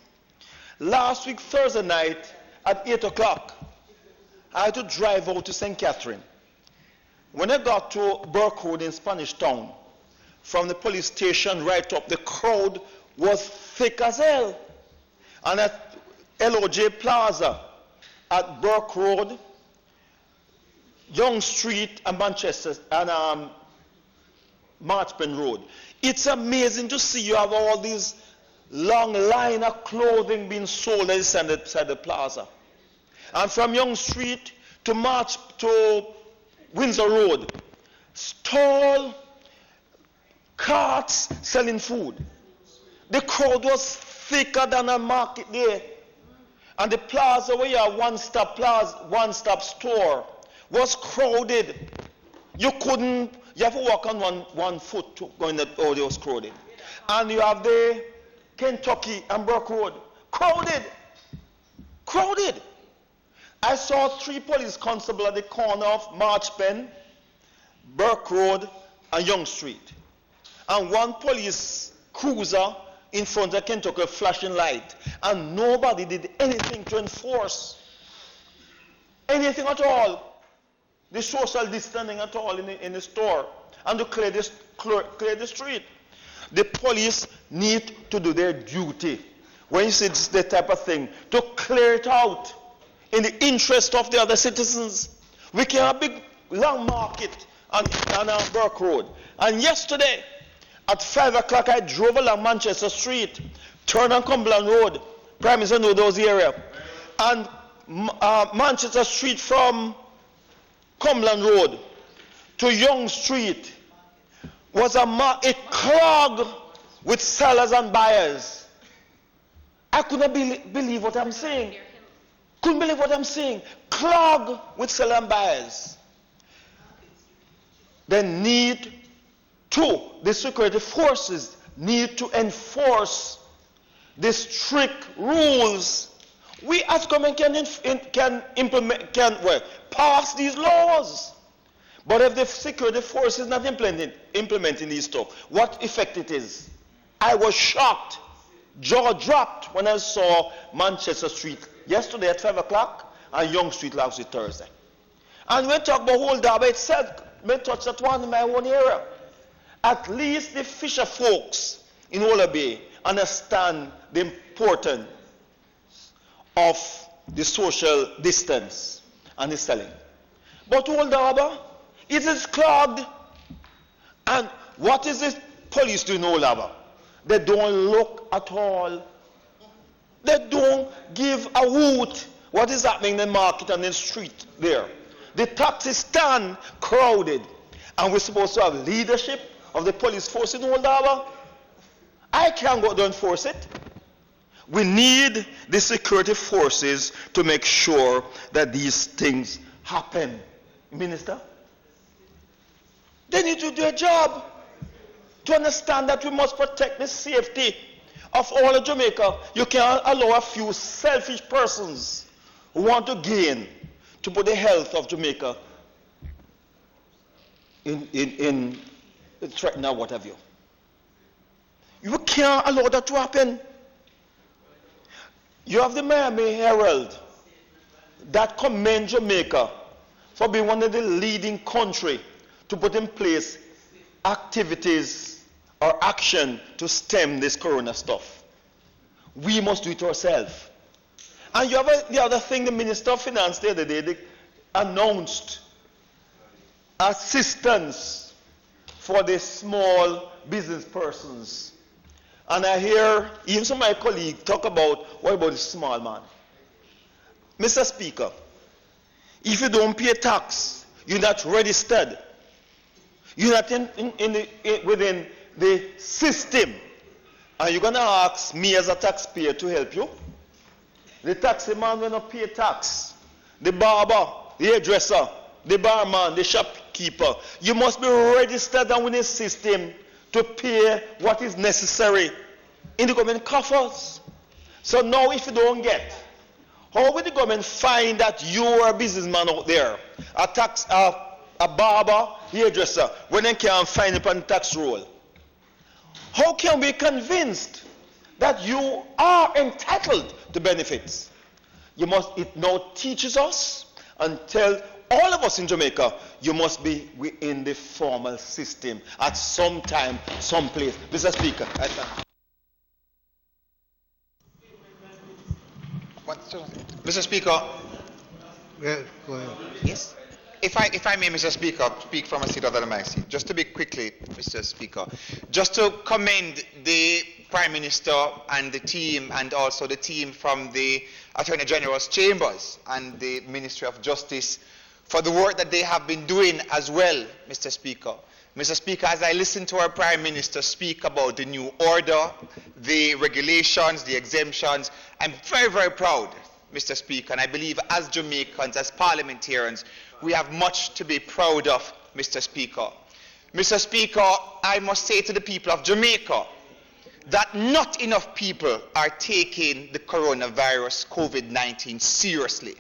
Last week, Thursday night, at 8 o'clock, I had to drive out to St. Catherine. When I got to Burke Road in Spanish Town, from the police station right up, the crowd was thick as hell. And at LOJ Plaza, at Burke Road, Young Street, and Manchester, and Marchpen Road. It's amazing to see you have all these long line of clothing being sold inside the plaza. And from Young Street to Windsor Road, stall, carts selling food. The crowd was thicker than a market day. And the plaza where you have one-stop store was crowded. You have to walk on one foot to go in that it was crowded. And you have the Kentucky and Burke Road, crowded. I saw 3 police constables at the corner of Marchpen, Burke Road, and Young Street. And 1 police cruiser in front of Kentucky flashing light. And nobody did anything to enforce anything at all. the social distancing at all in the store and to clear the street. The police need to do their duty. When you see this type of thing, to clear it out in the interest of the other citizens. We can have a big, long market on Burke Road. And yesterday, at 5 o'clock, I drove along Manchester Street, turned on Cumberland Road. Prime Minister knows those areas. And Manchester Street from Cumberland Road to Young Street was it clogged with sellers and buyers. I couldn't believe what I'm saying. Couldn't believe what I'm saying. Clogged with sellers and buyers. The security forces need to enforce the strict rules. We as government can pass these laws. But if the security force is not implementing these stuff, what effect it is? I was shocked, jaw dropped when I saw Manchester Street yesterday at 5 o'clock and Young Street last week Thursday. And when we talk about whole Derby itself, we touch that one in my own area. At least the fisher folks in Ola Bay understand the importance of the social distance and the selling. But Old Harbour, it is clogged. And what is the police doing in Old Harbour? They don't look at all. They don't give a hoot what is happening in the market and in the street there. The taxi stand crowded. And we're supposed to have leadership of the police force in Old Harbour. I can't go there and force it. We need the security forces to make sure that these things happen. Minister, they need to do their job to understand that we must protect the safety of all of Jamaica. You can't allow a few selfish persons who want to gain to put the health of Jamaica in threaten or what have you. You can't allow that to happen. You have the Miami Herald that commend Jamaica for being one of the leading countries to put in place activities or action to stem this corona stuff. We must do it ourselves. And you have the other thing, the Minister of Finance the other day, they announced assistance for the small business persons. And I hear even some of my colleagues talk about, what about the small man? Mr. Speaker, if you don't pay tax, you're not registered. You're not within the system. And you're going to ask me as a taxpayer to help you? The taxi man will not pay tax. The barber, the hairdresser, the barman, the shopkeeper. You must be registered and within the system to pay what is necessary in the government coffers. So now if you don't get, how will the government find that you are a businessman out there, a barber, hairdresser, when they can't find it on the tax roll? How can we be convinced that you are entitled to benefits? It now teaches us and tell all of us in Jamaica, you must be within the formal system at some time, some place. Mr. Speaker, I thank you. Mr. Speaker. Yeah, go ahead. Yes. If I may, Mr. Speaker, speak from a seat other than my seat. Just to be quickly, Mr. Speaker, just to commend the Prime Minister and the team, and also the team from the Attorney General's Chambers and the Ministry of Justice for the work that they have been doing as well, Mr. Speaker. Mr. Speaker, as I listen to our Prime Minister speak about the new order, the regulations, the exemptions, I'm very, very proud, Mr. Speaker, and I believe as Jamaicans, as parliamentarians, we have much to be proud of, Mr. Speaker. Mr. Speaker, I must say to the people of Jamaica that not enough people are taking the coronavirus, COVID-19, seriously.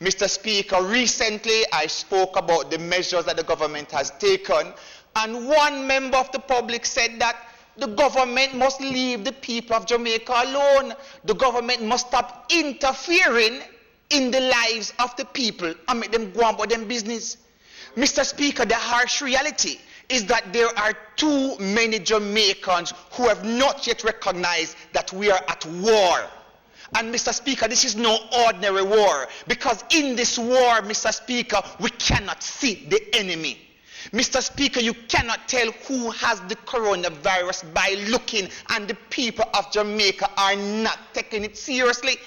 Mr. Speaker, recently I spoke about the measures that the government has taken, and one member of the public said that the government must leave the people of Jamaica alone. The government must stop interfering in the lives of the people and make them go on about their business. Mr. Speaker, the harsh reality is that there are too many Jamaicans who have not yet recognized that we are at war. And Mr. Speaker, this is no ordinary war, because in this war, Mr. Speaker, we cannot see the enemy. Mr. Speaker, you cannot tell who has the coronavirus by looking, and the people of Jamaica are not taking it seriously.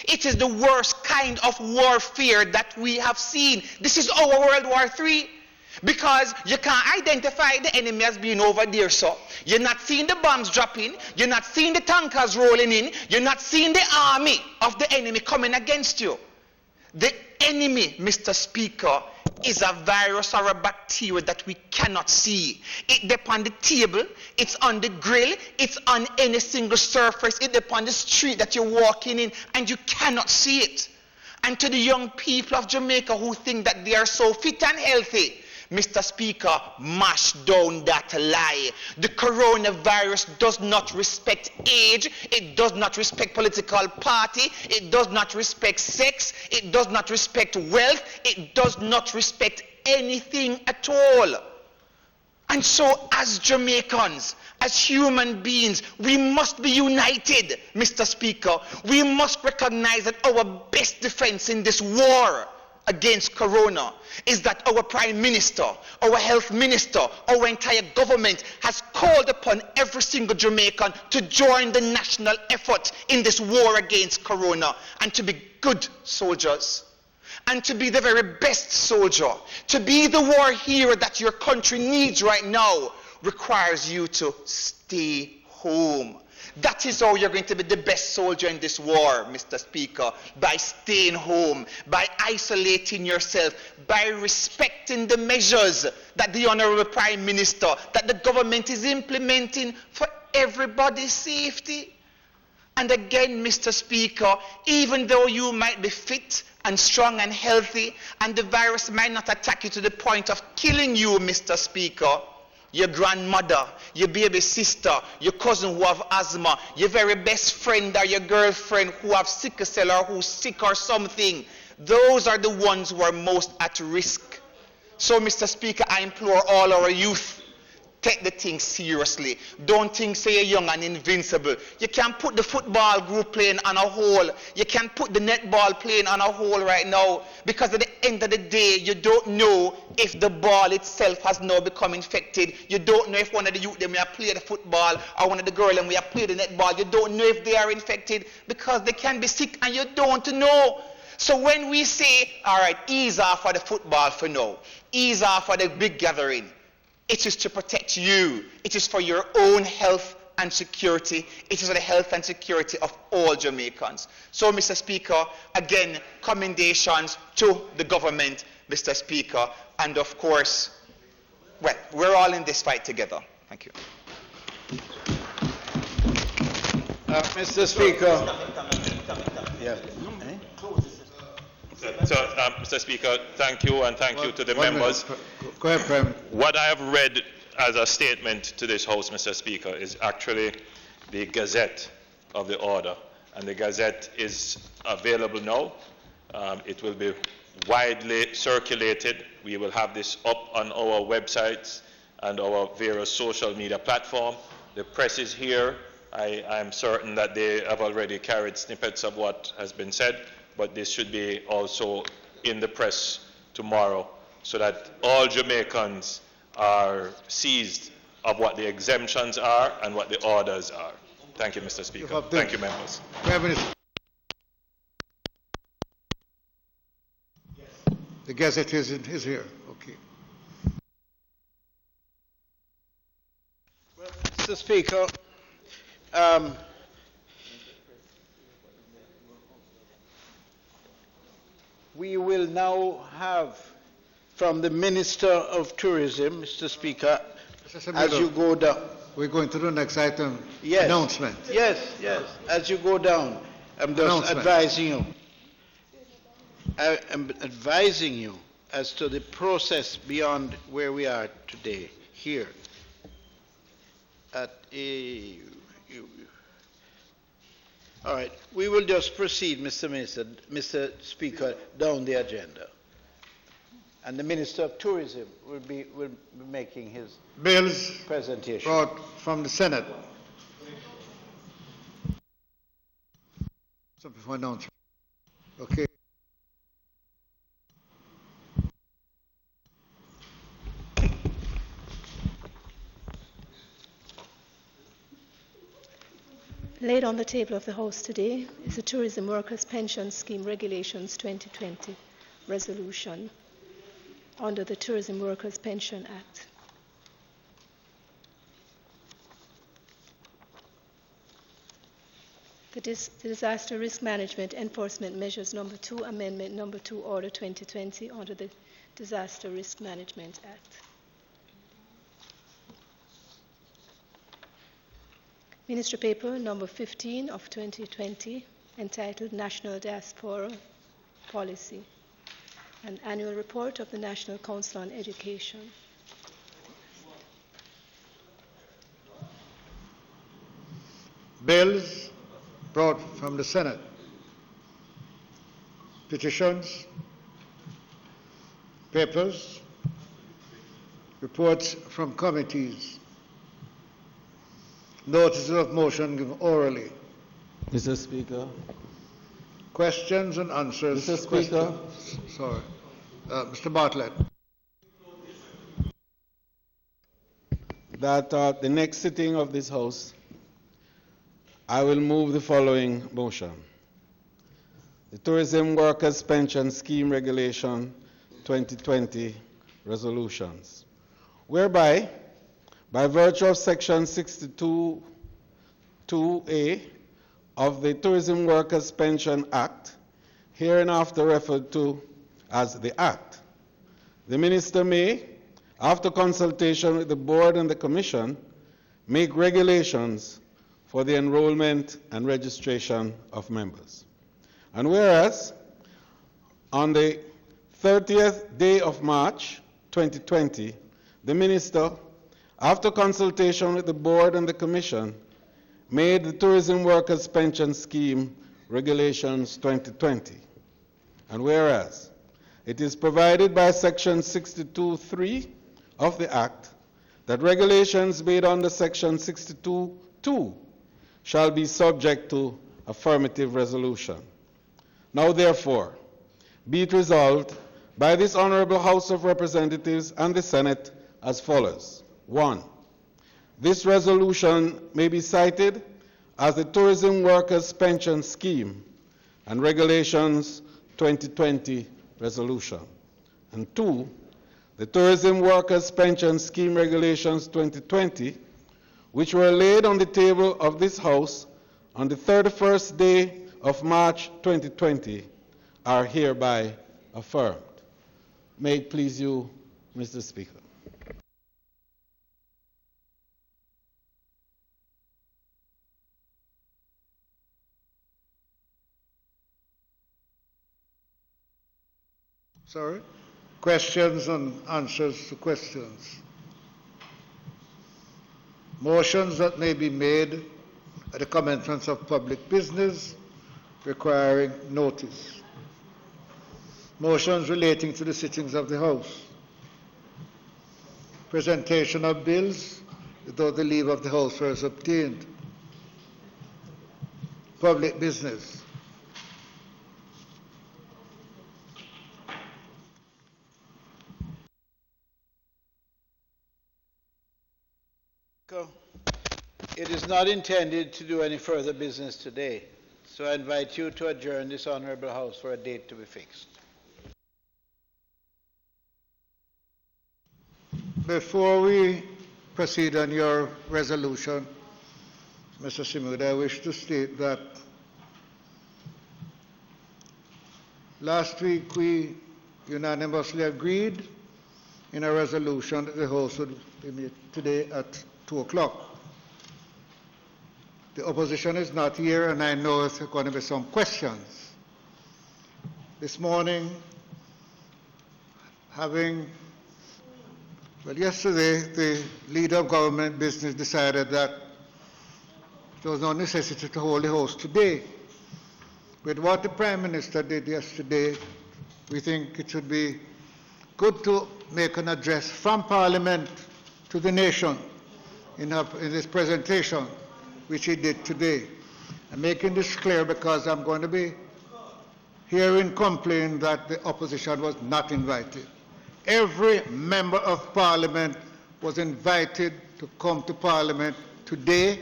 It is the worst kind of warfare that we have seen. This is our World War III. Because you can't identify the enemy as being over there, so you're not seeing the bombs dropping, you're not seeing the tankers rolling in, you're not seeing the army of the enemy coming against you. The enemy, Mr. Speaker, is a virus or a bacteria that we cannot see. It's upon the table, it's on the grill, it's on any single surface, it's upon the street that you're walking in, and you cannot see it. And to the young people of Jamaica who think that they are so fit and healthy, Mr. Speaker, mash down that lie. The coronavirus does not respect age, it does not respect political party, it does not respect sex, it does not respect wealth, it does not respect anything at all. And so as Jamaicans, as human beings, we must be united, Mr. Speaker. We must recognize that our best defense in this war against corona is that our Prime Minister, our Health Minister, our entire government has called upon every single Jamaican to join the national effort in this war against corona, and to be good soldiers, and to be the very best soldier, to be the war hero that your country needs right now, requires you to stay home. That is how you're going to be the best soldier in this war, Mr. Speaker, by staying home, by isolating yourself, by respecting the measures that the Honorable Prime Minister, that the government is implementing for everybody's safety. And again, Mr. Speaker, even though you might be fit and strong and healthy, and the virus might not attack you to the point of killing you, Mr. Speaker, your grandmother, your baby sister, your cousin who have asthma, your very best friend or your girlfriend who have sickle cell or who's sick or something, those are the ones who are most at risk. So, Mr. Speaker, I implore all our youth, take the thing seriously. Don't think say you're young and invincible. You can put the football group playing on a hole. You can put the netball playing on a hole right now, because at the end of the day, you don't know if the ball itself has now become infected. You don't know if one of the youth them have played the football or one of the girls them have played the netball. You don't know if they are infected, because they can be sick and you don't know. So when we say, all right, ease off for the football for now, ease off for the big gathering, it is to protect you. It is for your own health and security. It is for the health and security of all Jamaicans. So, Mr. Speaker, again, commendations to the government, Mr. Speaker, and of course, well, we're all in this fight together. Thank you. Mr. Speaker. Yeah. So, Mr. Speaker, thank you, and thank you to the members. Go ahead, Prime. What I have read as a statement to this House, Mr. Speaker, is actually the Gazette of the order. And the Gazette is available now. It will be widely circulated. We will have this up on our websites and our various social media platforms. The press is here. I am certain that they have already carried snippets of what has been said, but this should be also in the press tomorrow, so that all Jamaicans are seized of what the exemptions are and what the orders are. Thank you, Mr. Speaker. Thank you, members. The Gazette is here. Okay. Well, Mr. Speaker, we will now have from the Minister of Tourism, Mr. Speaker, as you go down. We're going to the next item. Yes. Announcement. Yes. As you go down, I'm just advising you. I am advising you as to the process beyond where we are today, here. All right, we will just proceed, Mr. Speaker, down the agenda. and the Minister of Tourism will be making his Bills presentation. brought from the Senate. Something for announcement. Okay. Laid on the table of the House today is the Tourism Workers' Pension Scheme Regulations 2020 resolution under the Tourism Workers' Pension Act. The Disaster Risk Management Enforcement Measures Number 2, Amendment Number 2, Order 2020 under the Disaster Risk Management Act. Ministry Paper Number 15 of 2020, entitled National Diaspora Policy, an annual report of the National Council on Education. Bills brought from the Senate. Petitions, papers, reports from committees, notices of motion given orally, Mr. Speaker. questions and answers. Mr. Speaker. Sorry. Mr. Bartlett. That the next sitting of this House, I will move the following motion. The Tourism Workers' Pension Scheme Regulation 2020 resolutions, whereby, by virtue of Section 62(2)(a) of the Tourism Workers' Pension Act, hereinafter referred to as the Act, the Minister may, after consultation with the Board and the Commission, make regulations for the enrollment and registration of members. And whereas, on the 30th day of March 2020, the Minister, after consultation with the Board and the Commission, made the Tourism Workers' Pension Scheme Regulations 2020. And whereas, it is provided by Section 62(3) of the Act that regulations made under Section 62(2) shall be subject to affirmative resolution. Now therefore, be it resolved by this Honorable House of Representatives and the Senate as follows. 1. This resolution may be cited as the Tourism Workers' Pension Scheme and Regulations 2020 resolution. And 2. The Tourism Workers' Pension Scheme Regulations 2020, which were laid on the table of this House on the 31st day of March 2020, are hereby affirmed. May it please you, Mr. Speaker. Sorry? Questions and answers to questions. Motions that may be made at the commencement of public business requiring notice. Motions relating to the sittings of the House. Presentation of bills without the leave of the House first obtained. Public business. It is not intended to do any further business today, so I invite you to adjourn this Honorable House for a date to be fixed. Before we proceed on your resolution, Mr. Simud, I wish to state that last week we unanimously agreed in a resolution that the House would be made today at 2 o'clock. The opposition is not here, and I know there's going to be some questions. This morning, yesterday, the leader of government business decided that there was no necessity to hold the House today. With what the Prime Minister did yesterday, we think it should be good to make an address from Parliament to the nation in this presentation, which he did today. I'm making this clear because I'm going to be hearing complaint that the opposition was not invited. Every member of Parliament was invited to come to Parliament today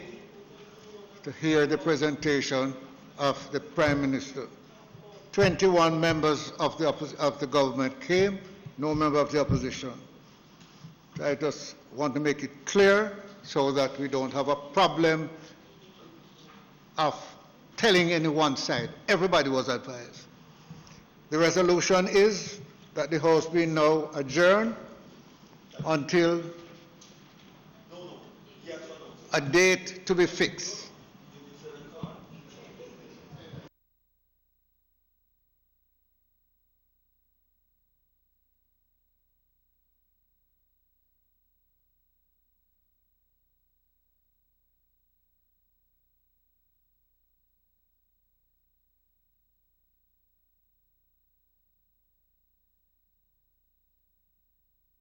to hear the presentation of the Prime Minister. 21 members of the government came, no member of the opposition. So I just want to make it clear so that we don't have a problem of telling any one side. Everybody was advised. The resolution is that the House be now adjourned until a date to be fixed.